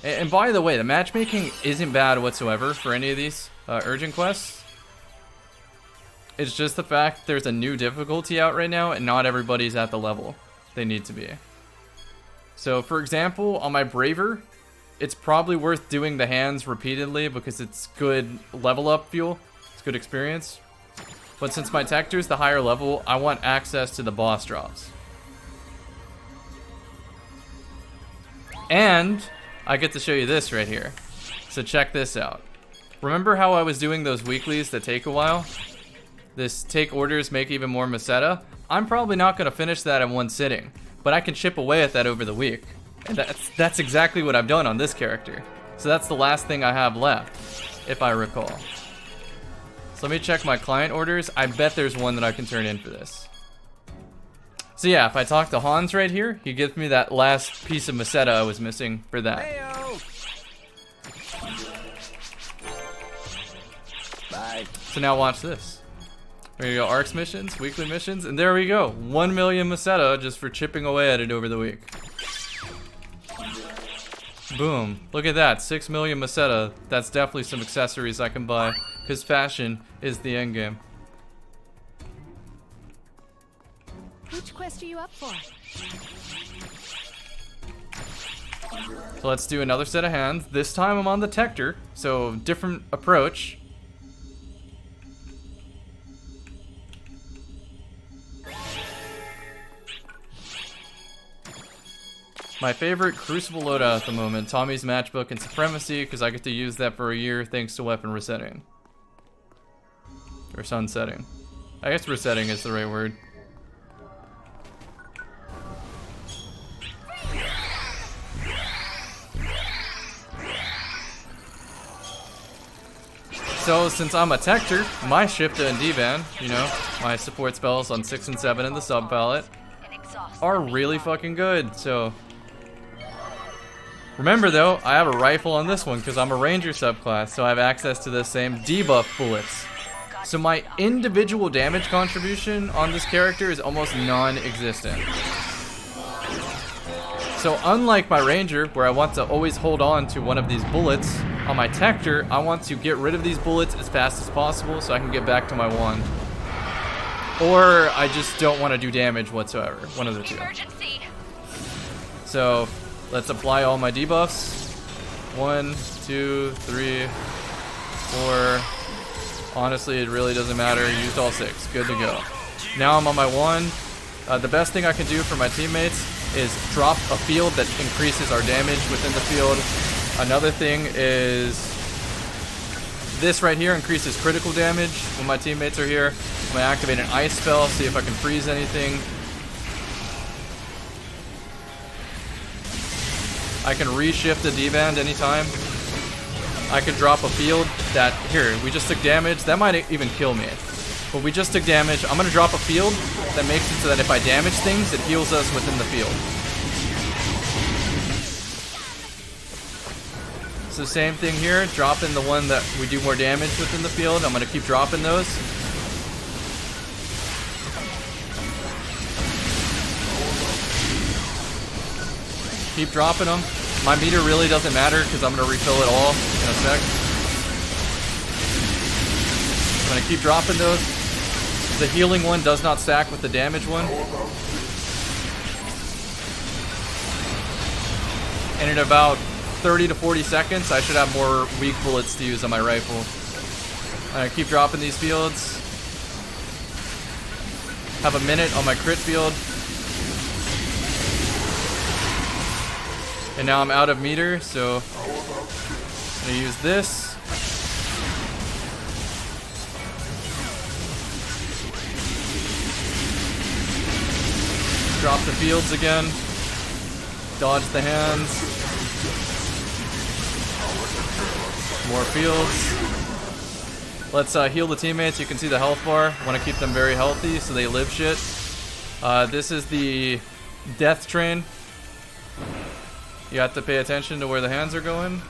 And by the way, the matchmaking isn't bad whatsoever for any of these urgent quests. It's just the fact there's a new difficulty out right now and not everybody's at the level they need to be. So for example, on my Braver, it's probably worth doing the hands repeatedly because it's good level up fuel. It's good experience. But since my Tector's the higher level, I want access to the boss drops. And I get to show you this right here. So check this out. Remember how I was doing those weeklies that take a while? This take orders, make even more Meseta? I'm probably not going to finish that in one sitting, but I can chip away at that over the week. And that's exactly what I've done on this character. So that's the last thing I have left, if I recall. So let me check my client orders. I bet there's one that I can turn in for this. So yeah, if I talk to Hans right here, he gives me that last piece of Meseta I was missing for that. Heyo! Bye. So now watch this. There you go, ARX missions, weekly missions, and there we go. 1 million Meseta just for chipping away at it over the week. Boom. Look at that, 6 million Meseta. That's definitely some accessories I can buy, because fashion is the end game. Which quest are you up for? So let's do another set of hands. This time I'm on the Tector, so different approach. My favorite Crucible loadout at the moment, Tommy's Matchbook and Supremacy, because I get to use that for a year thanks to weapon resetting. Or sunsetting. I guess resetting is the right word. So since I'm a Tector, my Shifta and D-Van, you know, my support spells on 6 and 7 in the sub palette, are really fucking good, so... Remember though, I have a rifle on this one because I'm a ranger subclass, so I have access to the same debuff bullets. So my individual damage contribution on this character is almost non-existent. So unlike my ranger, where I want to always hold on to one of these bullets, on my Tector, I want to get rid of these bullets as fast as possible so I can get back to my wand. Or I just don't want to do damage whatsoever, one of the two. Emergency. So let's apply all my debuffs. 1, 2, 3, 4. Honestly, it really doesn't matter. Used all 6. Good to go. Now I'm on my wand. The best thing I can do for my teammates is drop a field that increases our damage within the field. Another thing is this right here increases critical damage when my teammates are here. I'm gonna activate an ice spell, see if I can freeze anything. I can reshift a D-band anytime. I can drop a field that, here, we just took damage. That might even kill me. But we just took damage. I'm gonna drop a field that makes it so that if I damage things, it heals us within the field. So same thing here, drop in the one that we do more damage within the field. I'm gonna keep dropping those. Keep dropping them. My meter really doesn't matter because I'm gonna refill it all in a sec. I'm gonna keep dropping those. The healing one does not stack with the damage one. And in about 30 to 40 seconds, I should have more weak bullets to use on my rifle. I keep dropping these fields. Have a minute on my crit field. And now I'm out of meter, so I'm gonna use this. Drop the fields again. Dodge the hands. More fields. Let's heal the teammates. You can see the health bar. Want to keep them very healthy so they live shit. This is the death train. You have to pay attention to where the hands are going.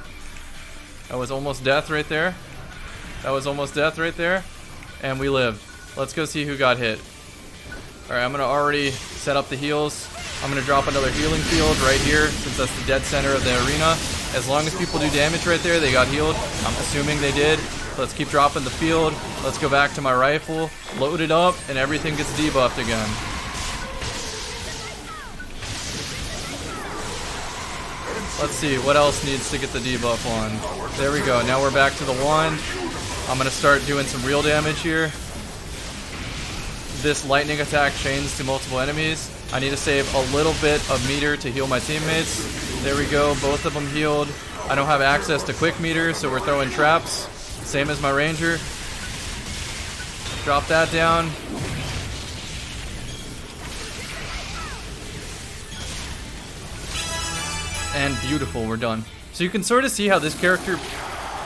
That was almost death right there. That was almost death right there. And we lived. Let's go see who got hit. Alright, I'm going to already set up the heals. I'm going to drop another healing field right here since that's the dead center of the arena. As long as people do damage right there, they got healed. I'm assuming they did. Let's keep dropping the field. Let's go back to my rifle. Load it up, and everything gets debuffed again. Let's see, what else needs to get the debuff on? There we go, now we're back to the wand. I'm going to start doing some real damage here. This lightning attack chains to multiple enemies. I need to save a little bit of meter to heal my teammates. There we go, both of them healed. I don't have access to quick meter, so we're throwing traps. Same as my ranger. Drop that down. And beautiful, we're done. So you can sort of see how this character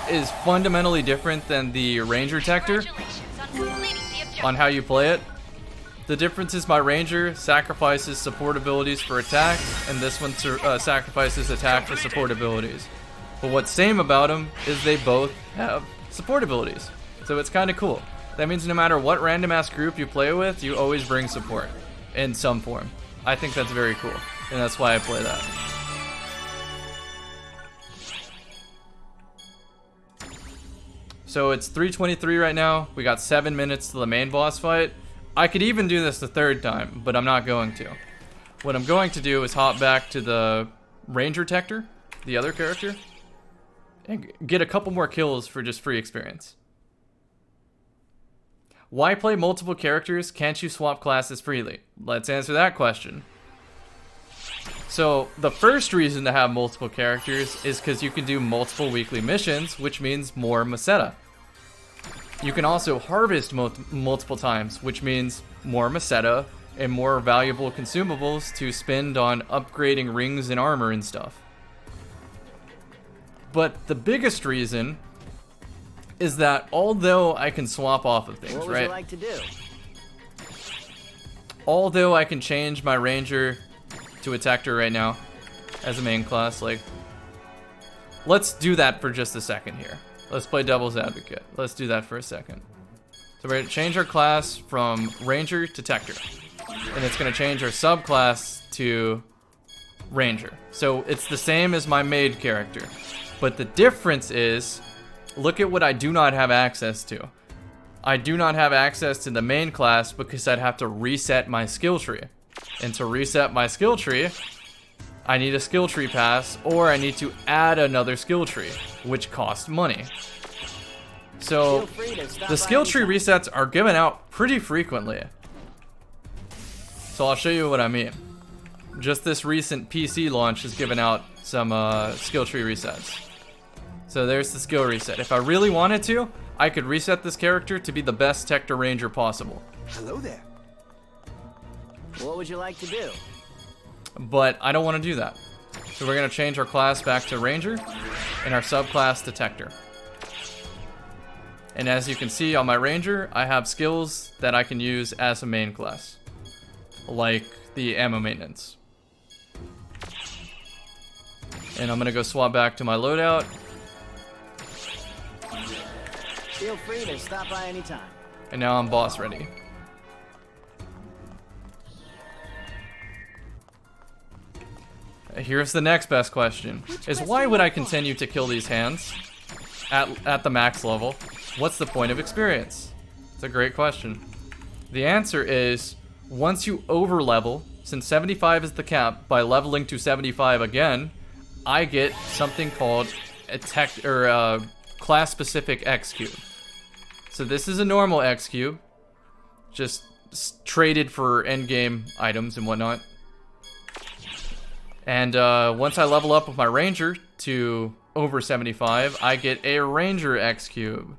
is fundamentally different than the Ranger Tector on how you play it. The difference is my Ranger sacrifices support abilities for attack, and this one sacrifices attack for support abilities. But what's same about them is they both have support abilities. So it's kind of cool. That means no matter what random ass group you play with, you always bring support in some form. I think that's very cool, and that's why I play that. So it's 3:23 right now. We got 7 minutes to the main boss fight. I could even do this the third time, but I'm not going to. What I'm going to do is hop back to the Ranger Tector, the other character, and get a couple more kills for just free experience. Why play multiple characters? Can't you swap classes freely? Let's answer that question. So the first reason to have multiple characters is because you can do multiple weekly missions, which means more Meseta. You can also harvest multiple times, which means more Meseta and more valuable consumables to spend on upgrading rings and armor and stuff. But the biggest reason is that although I can swap off of things, What would right? you like to do? Although I can change my Ranger to a Tector right now as a main class, like, let's do that for just a second here. Let's play devil's advocate. Let's do that for a second. So we're gonna change our class from Ranger to Tector, and it's gonna change our subclass to Ranger. So it's the same as my maid character, but the difference is, look at what I do not have access to. I do not have access to the main class because I'd have to reset my skill tree. And to reset my skill tree, I need a skill tree pass, or I need to add another skill tree, which costs money. So the skill tree resets are given out pretty frequently. So I'll show you what I mean. Just this recent PC launch has given out some skill tree resets. So there's the skill reset. If I really wanted to, I could reset this character to be the best Tector Ranger possible. Hello there. What would you like to do? But I don't want to do that. So we're going to change our class back to Ranger and our subclass to Tector. And as you can see on my Ranger, I have skills that I can use as a main class, like the ammo maintenance. And I'm going to go swap back to my loadout. Feel free to stop by anytime. And now I'm boss ready. Here's the next best question. Is why would I continue to kill these hands at the max level? What's the point of experience? It's a great question. The answer is, once you over level, since 75 is the cap, by leveling to 75 again, I get something called a class specific X cube. So this is a normal X cube, just traded for endgame items and whatnot. And once I level up with my Ranger to over 75, I get a Ranger X cube.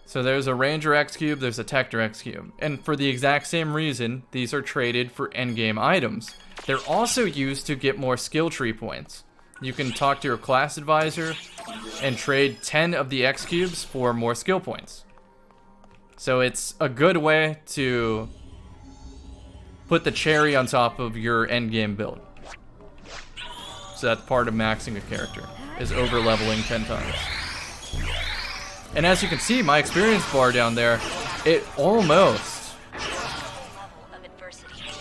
So there's a Ranger X cube, there's a Tector X cube. And for the exact same reason, these are traded for endgame items. They're also used to get more skill tree points. You can talk to your class advisor and trade 10 of the X cubes for more skill points. So it's a good way to put the cherry on top of your endgame build. So that's part of maxing a character, is over leveling 10 times. And as you can see, my experience bar down there, it almost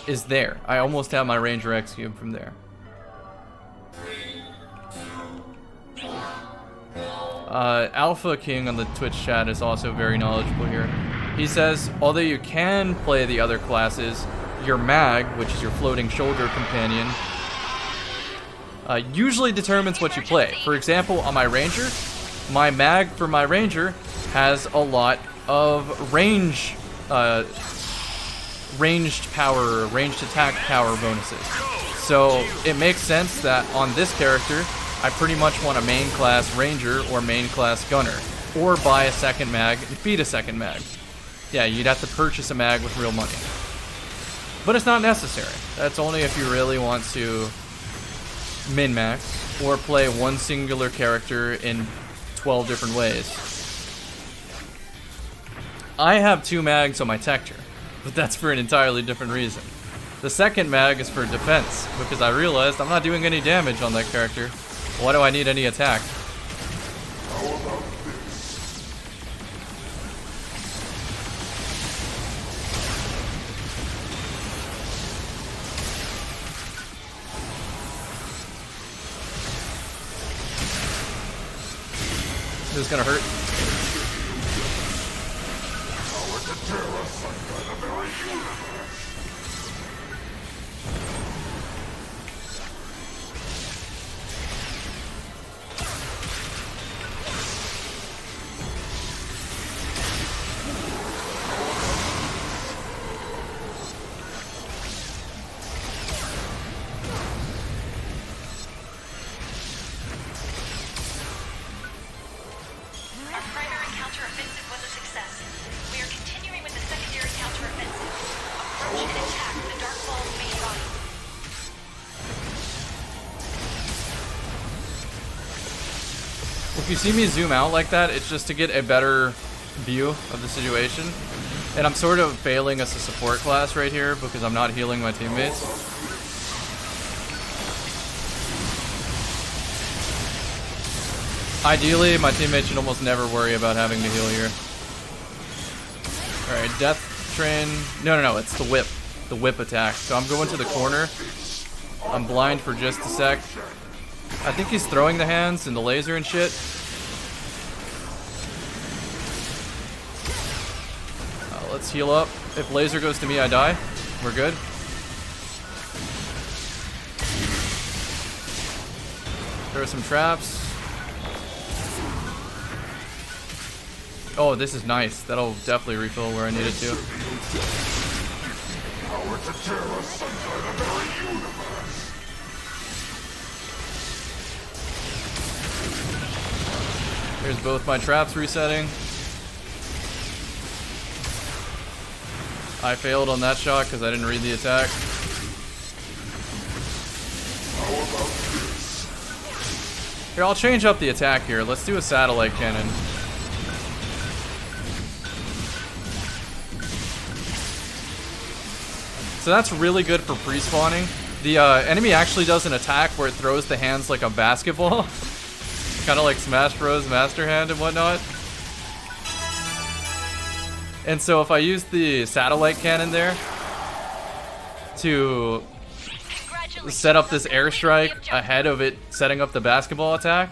is there. I almost have my Ranger X cube from there. Alpha King on the Twitch chat is also very knowledgeable here. He says, although you can play the other classes, your mag, which is your floating shoulder companion, usually determines what you play. For example, on my Ranger, my mag for my Ranger has a lot of ranged power, ranged attack power bonuses. So it makes sense that on this character, I pretty much want a main class ranger or main class gunner. Or buy a second mag and feed a second mag. Yeah, you'd have to purchase a mag with real money. But it's not necessary. That's only if you really want to min-max or play one singular character in 12 different ways. I have 2 mags on my Tector, but that's for an entirely different reason. The second mag is for defense, because I realized I'm not doing any damage on that character. Why do I need any attack? This is gonna hurt. If you see me zoom out like that, it's just to get a better view of the situation. And I'm sort of failing as a support class right here because I'm not healing my teammates. Ideally, my teammates should almost never worry about having to heal here. Alright, death train. No, it's the whip. The whip attack. So I'm going to the corner. I'm blind for just a sec. I think he's throwing the hands and the laser and shit. Let's heal up. If laser goes to me, I die. We're good. There are some traps. Oh, this is nice. That'll definitely refill where I need it to. Here's both my traps resetting. I failed on that shot because I didn't read the attack. Here, I'll change up the attack here. Let's do a satellite cannon. So that's really good for pre-spawning. The enemy actually does an attack where it throws the hands like a basketball. Kind of like Smash Bros. Master Hand and whatnot. And so if I use the satellite cannon there to set up this airstrike ahead of it setting up the basketball attack,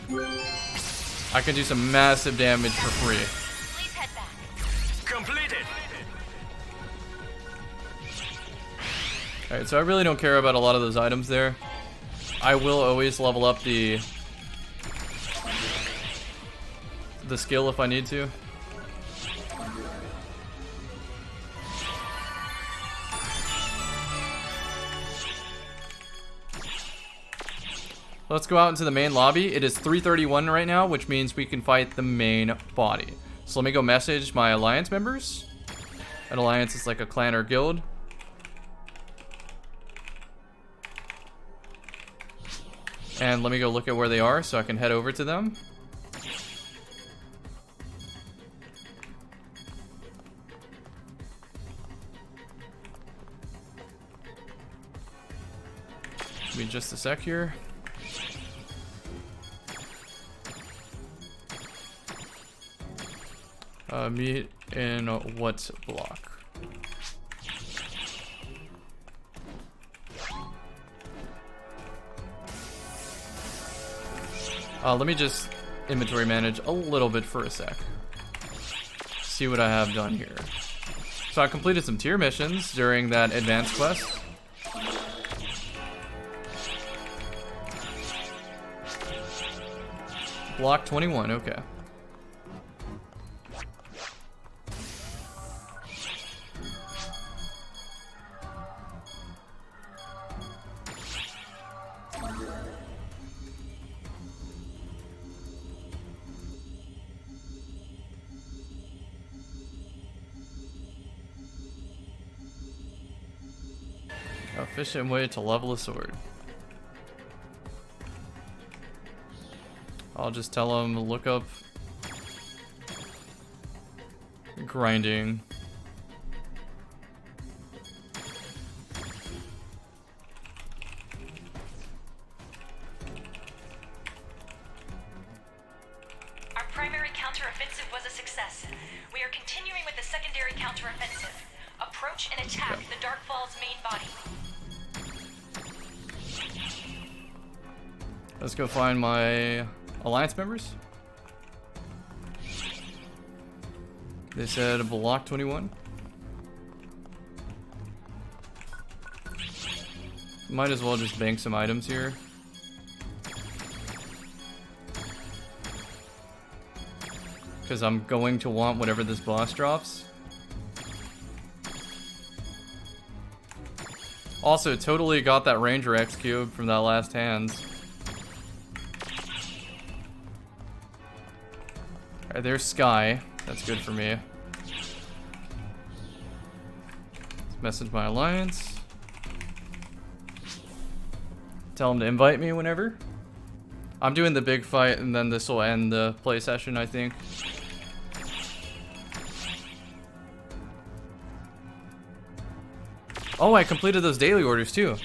I can do some massive damage for free. Please head back. Completed. Alright, so I really don't care about a lot of those items there. I will always level up the skill if I need to. Let's go out into the main lobby. It is 3:31 right now, which means we can fight the main body. So let me go message my alliance members. An alliance is like a clan or guild. And let me go look at where they are so I can head over to them. Give me just a sec here. Meet in what block? Let me just inventory manage a little bit for a sec. See what I have done here. So I completed some tier missions during that advanced quest. Block 21, okay. efficient way to level a sword. I'll just tell him to look up grinding. Our primary counteroffensive was a success. We are continuing with the secondary counteroffensive. Approach and attack the Darkfall's main body. Let's go find my Alliance members. They said block 21. Might as well just bank some items here. Because I'm going to want whatever this boss drops. Also, totally got that Ranger X cube from that last hands. Alright, there's Sky. That's good for me. Let's message my Alliance. Tell them to invite me whenever. I'm doing the big fight and then this will end the play session, I think. Oh, I completed those daily orders too.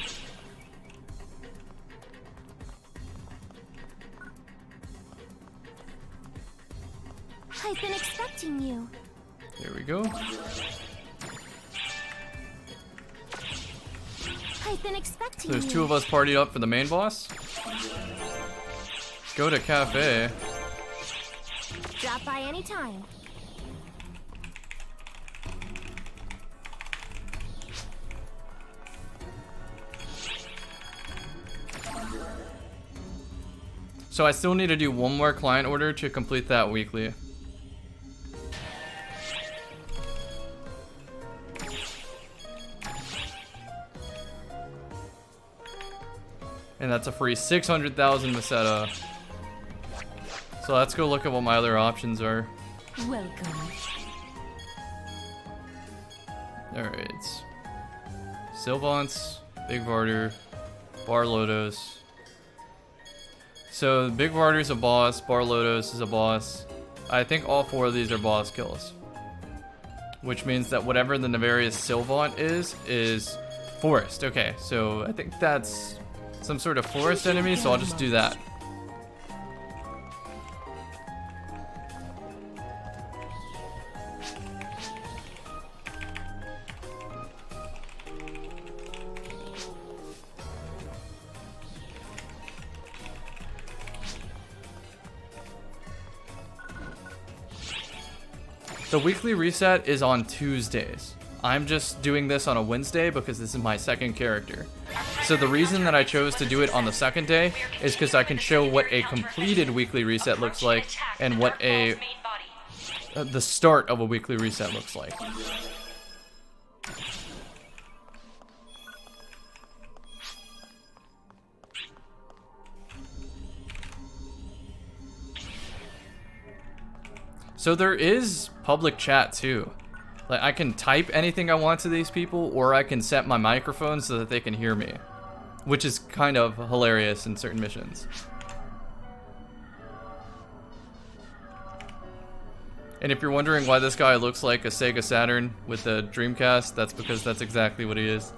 I've been expecting you. Here we go. I've been expecting There's you. two of us partied up for the main boss. Go to cafe. Drop by anytime. So I still need to do one more client order to complete that weekly. And that's a free 600,000 Meseta. So let's go look at what my other options are. Welcome. Alright. Sylvance, Big Varder, Barlotos. So Big Varder's a boss, Barlotos is a boss. I think all four of these are boss kills. Which means that whatever the Nefarious Sylvant is forest. Okay, so I think that's some sort of forest enemy, so I'll just do that. The weekly reset is on Tuesdays. I'm just doing this on a Wednesday because this is my second character. So the reason that I chose to do it on the second day is because I can show what a completed weekly reset looks like and what the start of a weekly reset looks like. So there is public chat too. Like I can type anything I want to these people, or I can set my microphone so that they can hear me, which is kind of hilarious in certain missions. And if you're wondering why this guy looks like a Sega Saturn with a Dreamcast, that's because that's exactly what he is.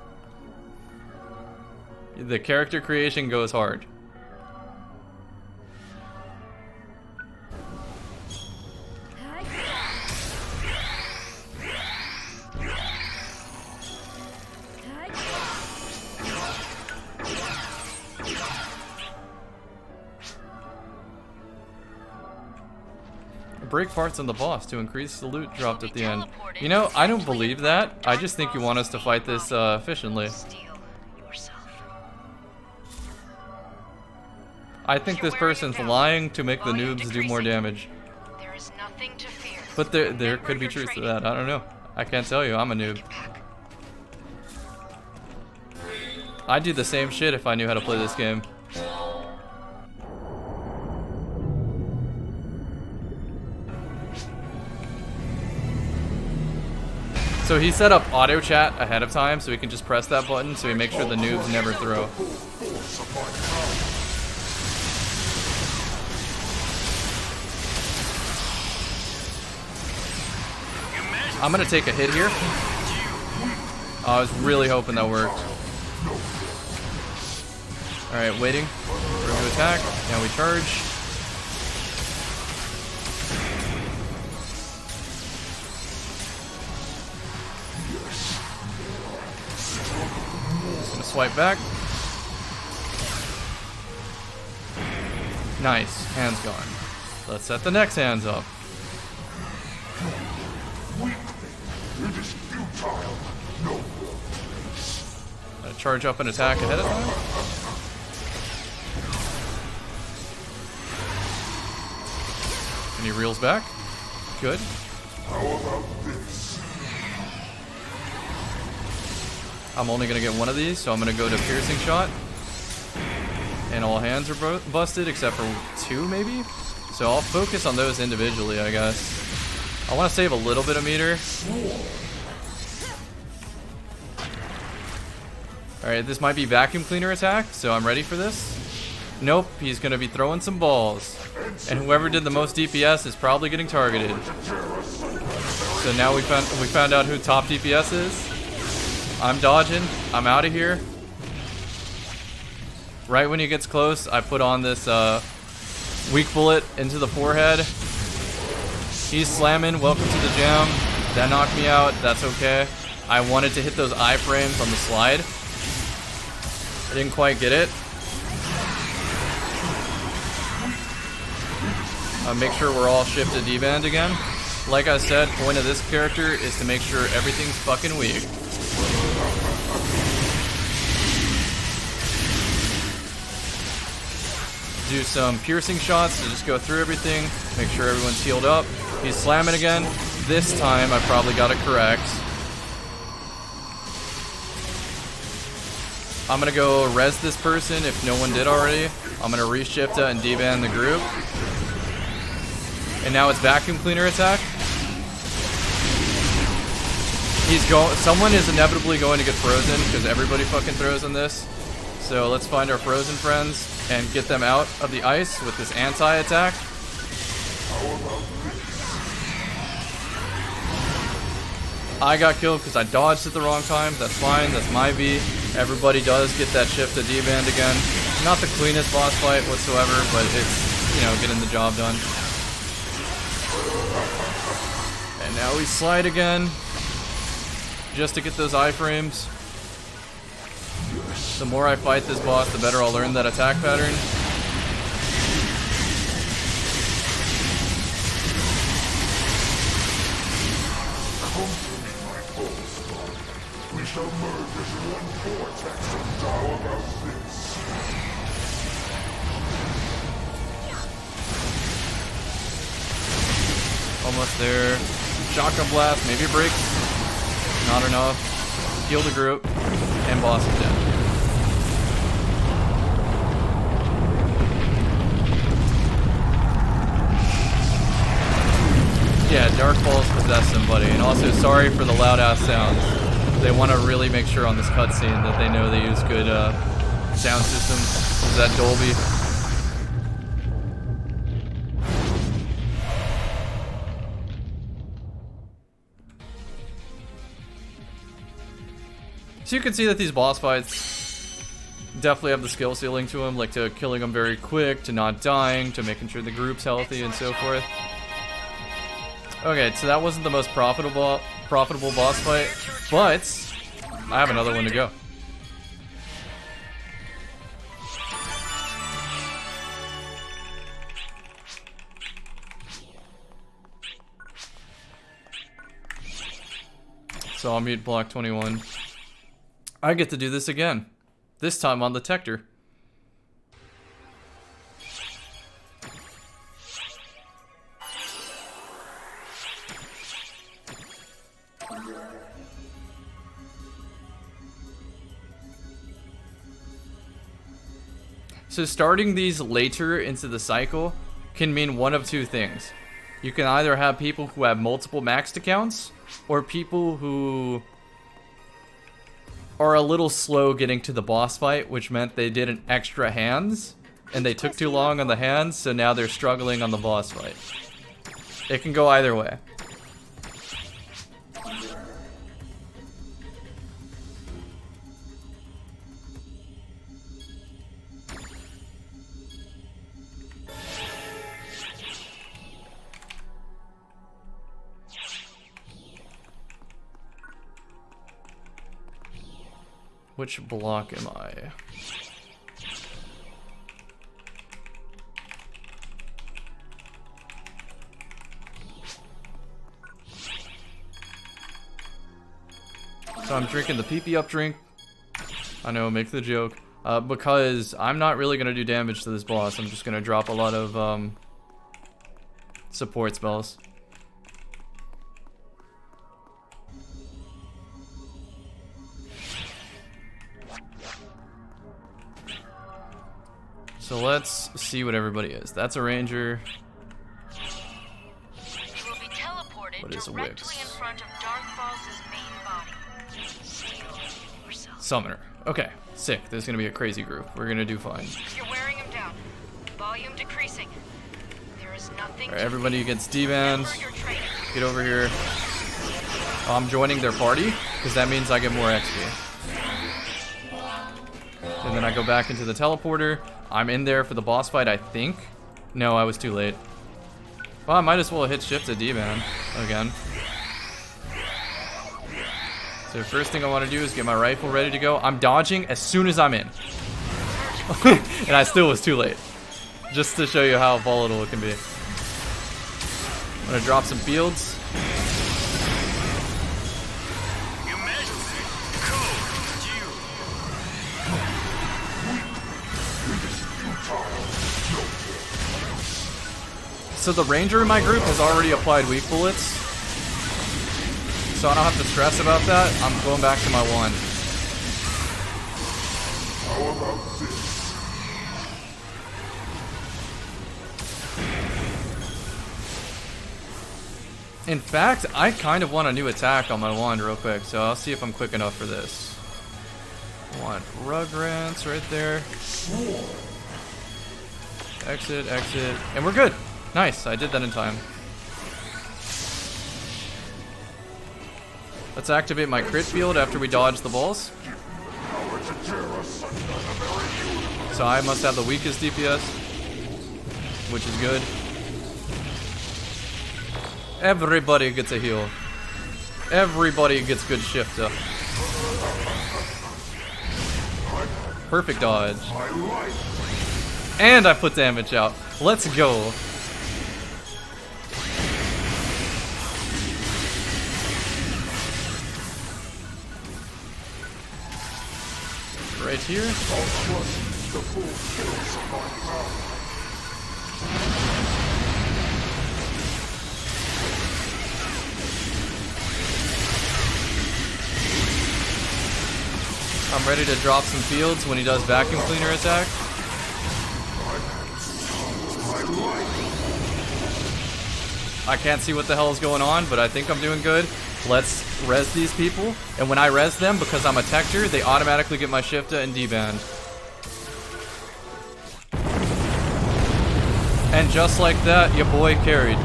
The character creation goes hard. Break parts on the boss to increase the loot dropped at the end. You know, I don't believe that. I just think you want us to fight this efficiently. I think this person's lying to make the noobs do more damage. There is nothing to fear. But there could be truth to that. I don't know. I can't tell you. I'm a noob. I'd do the same shit if I knew how to play this game. So he set up auto chat ahead of time, so we can just press that button so we make sure the noobs never throw. I'm gonna take a hit here. I was really hoping that worked. Alright, waiting for him to attack. Now we charge. Just gonna swipe back. Nice, hands gone. Let's set the next hands up. Gonna charge up and attack ahead of time. And he reels back. Good. I'm only gonna get one of these, so I'm gonna go to piercing shot. And all hands are busted except for 2 maybe? So I'll focus on those individually, I guess. I want to save a little bit of meter. Alright, this might be vacuum cleaner attack, so I'm ready for this. Nope, he's going to be throwing some balls. And whoever did the most DPS is probably getting targeted. So now we found out who top DPS is. I'm dodging. I'm out of here. Right when he gets close, I put on this weak bullet into the forehead. He's slamming. Welcome to the jam. That knocked me out. That's okay. I wanted to hit those iframes on the slide. I didn't quite get it. Make sure we're all shifted D-band again. Like I said, point of this character is to make sure everything's fucking weak. Do some piercing shots to just go through everything, make sure everyone's healed up. He's slamming again. This time I probably got it correct. I'm gonna go res this person if no one did already. I'm gonna reshift and deban the group. And now it's vacuum cleaner attack. Someone is inevitably going to get frozen because everybody fucking throws on this. So let's find our frozen friends and get them out of the ice with this anti-attack. I got killed because I dodged at the wrong time. That's fine. That's my V. Everybody does get that shift to D-band again. Not the cleanest boss fight whatsoever, but it's, you know, getting the job done. And now we slide again. Just to get those iframes. The more I fight this boss, the better I'll learn that attack pattern. Almost there. Shotgun blast, maybe breaks. Not enough. Heal the group. And boss is dead. Yeah, Dark Falls possessed somebody. And also, sorry for the loud ass sounds. They want to really make sure on this cutscene that they know they use good sound systems. Is that Dolby? So you can see that these boss fights definitely have the skill ceiling to them, like to killing them very quick, to not dying, to making sure the group's healthy, and so forth. Okay, so that wasn't the most profitable boss fight, but I have another one to go. So I'll mute block 21. I get to do this again. This time on the Tector. So starting these later into the cycle can mean one of two things. You can either have people who have multiple maxed accounts, or people who are a little slow getting to the boss fight, which meant they did an extra hands, and they took too long on the hands, so now they're struggling on the boss fight. It can go either way. Which block am I? So I'm drinking the pee-pee up drink. I know, make the joke. Because I'm not really going to do damage to this boss. I'm just going to drop a lot of support spells. So let's see what everybody is. That's a ranger. You will be teleported What is a directly Wix? in front of Darkfall's main body. Steel yourself. Summoner. Okay, sick. This is gonna be a crazy group. We're gonna do fine. You're wearing him down. Volume decreasing. There is nothing. Alright, everybody gets D-band. Remember your training. Get over here. Oh, I'm joining their party, because that means I get more XP. And then I go back into the teleporter. I'm in there for the boss fight, I think. No, I was too late. Well, I might as well hit shift to D-band again. So the first thing I want to do is get my rifle ready to go. I'm dodging as soon as I'm in. And I still was too late. Just to show you how volatile it can be. I'm gonna drop some fields. Your Majesty, code you. So the ranger in my group has already applied weak bullets. So I don't have to stress about that. I'm going back to my wand. In fact, I kind of want a new attack on my wand real quick, so I'll see if I'm quick enough for this. I want Rugrats right there. Exit, exit, and we're good. Nice, I did that in time. Let's activate my crit field after we dodge the balls. So I must have the weakest DPS, which is good. Everybody gets a heal. Everybody gets good shift up. Perfect dodge. And I put damage out. Let's go. Right here. I'm ready to drop some fields when he does vacuum cleaner attack. I can't see what the hell is going on, but I think I'm doing good. Let's res these people, and when I res them, because I'm a Tector, they automatically get my Shifta and D-band. And just like that, your boy carried.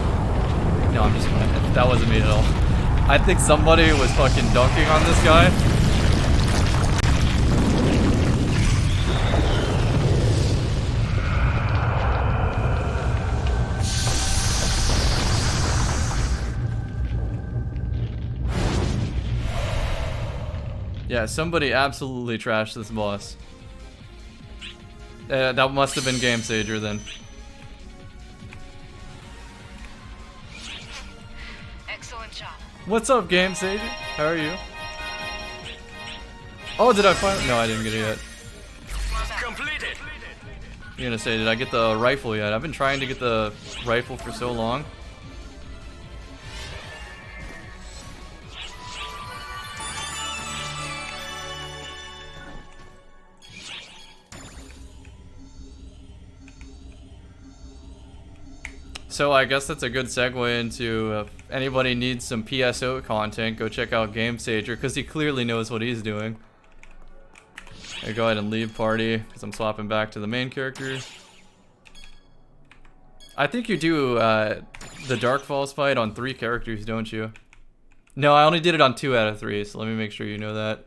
No, I'm just playing. That wasn't me at all. I think somebody was fucking dunking on this guy. Yeah, somebody absolutely trashed this boss. That must have been Game Sager then. Excellent job. What's up, Game Sager? How are you? Oh, did I finally? No, I didn't get it yet. Completed. You're gonna say, did I get the rifle yet? I've been trying to get the rifle for so long. So I guess that's a good segue into if anybody needs some PSO content, go check out GameSager, because he clearly knows what he's doing. I go ahead and leave party, because I'm swapping back to the main character. I think you do the Dark Falls fight on 3 characters, don't you? No, I only did it on 2 out of 3, so let me make sure you know that.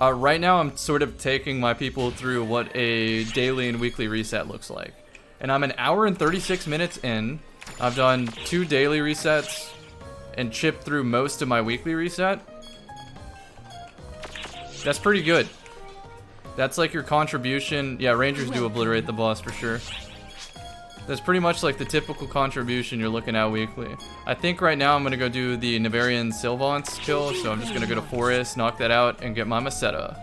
Right now I'm sort of taking my people through what a daily and weekly reset looks like. And I'm an hour and 36 minutes in. I've done 2 daily resets and chipped through most of my weekly reset. That's pretty good. That's like your contribution. Yeah, Rangers do obliterate the boss for sure. That's pretty much like the typical contribution you're looking at weekly. I think right now I'm going to go do the Navarian Sylvance kill, so I'm just going to go to Forest, knock that out, and get my Meseta.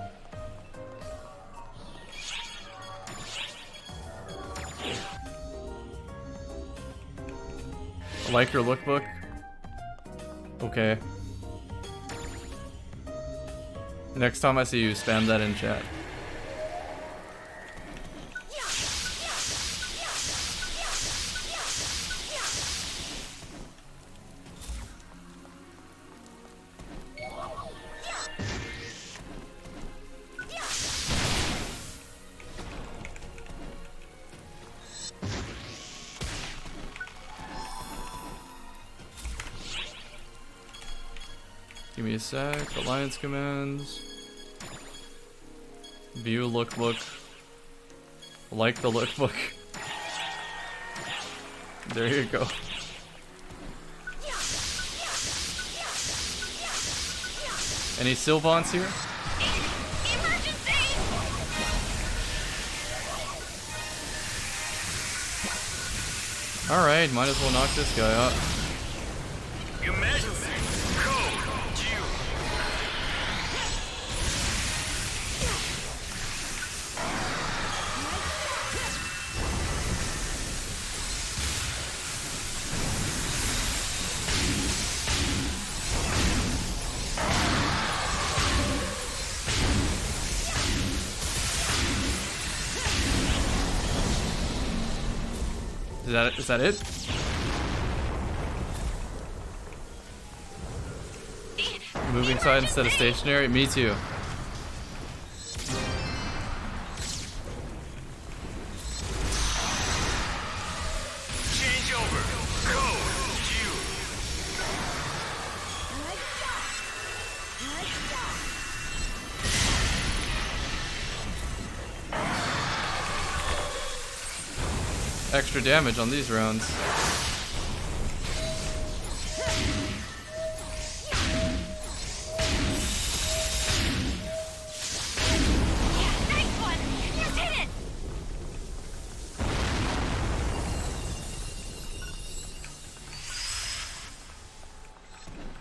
I like your lookbook. Okay. Next time I see you, spam that in chat. Give me a sec. Alliance commands. View lookbook. Like the lookbook. There you go. Any Sylvance here? Alright, might as well knock this guy out. Emergency. Code due. Is that it? Moving side instead of stationary? Me too. Change over. Code due. Extra damage on these rounds.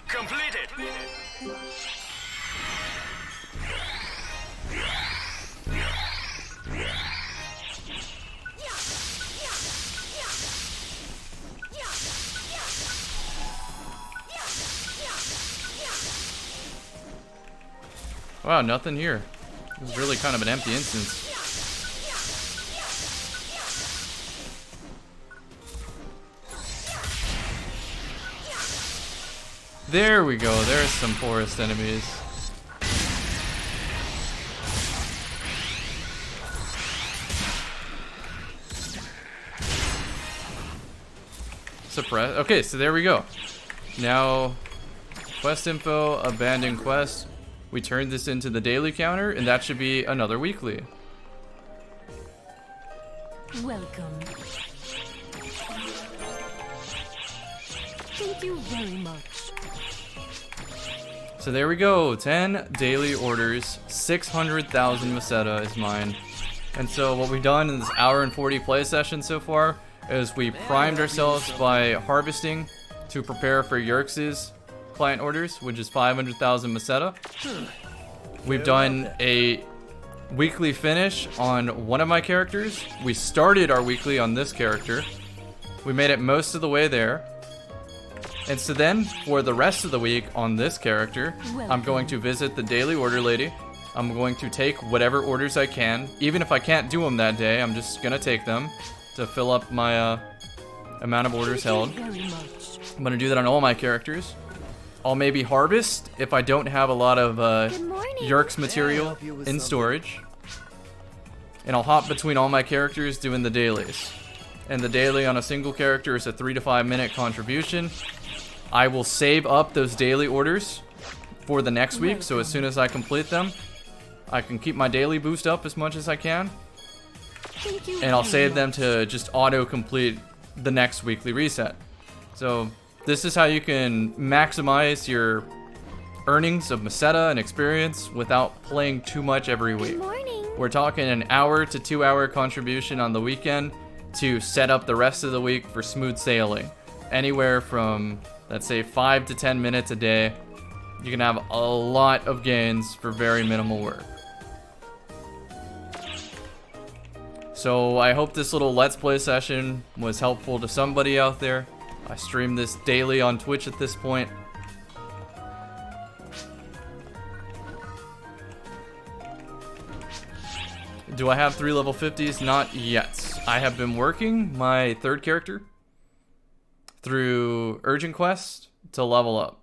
Completed. Wow, nothing here. It was really kind of an empty instance. There we go. There's some forest enemies. Suppress. Okay, so there we go. Now, quest info, abandoned quest. We turned this into the daily counter, and that should be another weekly. Welcome. Thank you very much. So there we go, 10 daily orders, 600,000 Meseta is mine. And so what we've done in this hour and 40 play session so far is we primed ourselves by harvesting to prepare for Yerx's client orders, which is 500,000 Meseta. We've done a weekly finish on one of my characters. We started our weekly on this character. We made it most of the way there. And so then, for the rest of the week on this character, I'm going to visit the daily order lady. I'm going to take whatever orders I can. Even if I can't do them that day, I'm just going to take them to fill up my amount of orders held. Very much. I'm going to do that on all my characters. I'll maybe harvest if I don't have a lot of Yerk's material in storage. And I'll hop between all my characters doing the dailies. And the daily on a single character is a 3 to 5 minute contribution. I will save up those daily orders for the next week, so as soon as I complete them, I can keep my daily boost up as much as I can. Thank you. And I'll very save them much. to just auto-complete the next weekly reset. So this is how you can maximize your earnings of Meseta and experience without playing too much every week. Morning. We're talking an hour to 2 hour contribution on the weekend to set up the rest of the week for smooth sailing. Anywhere from, let's say, 5 to 10 minutes a day. You can have a lot of gains for very minimal work. So I hope this little Let's Play session was helpful to somebody out there. I stream this daily on Twitch at this point. Do I have 3 level 50s? Not yet. I have been working my third character through Urgent Quest to level up.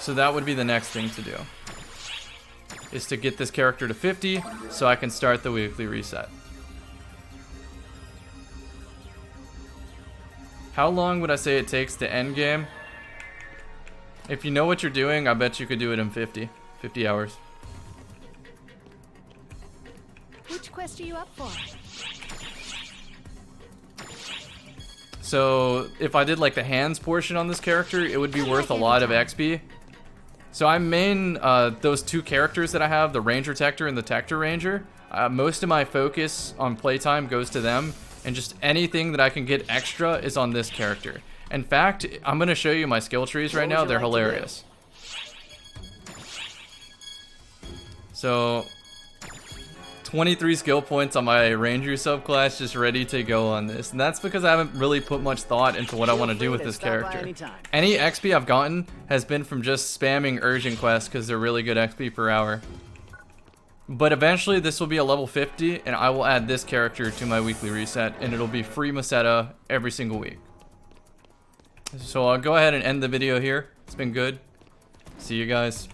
So that would be the next thing to do, is to get this character to 50 so I can start the weekly reset. How long would I say it takes to end game? If you know what you're doing, I bet you could do it in 50 hours. Which quest are you up for? So if I did like the hands portion on this character, it would be worth a lot of XP. So I main those 2 characters that I have, the Ranger Tector and the Tector Ranger. Most of my focus on playtime goes to them, and just anything that I can get extra is on this character. In fact, I'm going to show you my skill trees right now. They're hilarious. So 23 skill points on my Ranger subclass, just ready to go on this. And that's because I haven't really put much thought into what I want to do with this character. Any XP I've gotten has been from just spamming urgent quests because they're really good XP per hour. But eventually this will be a level 50 and I will add this character to my weekly reset and it'll be free Meseta every single week. So I'll go ahead and end the video here. It's been good. See you guys.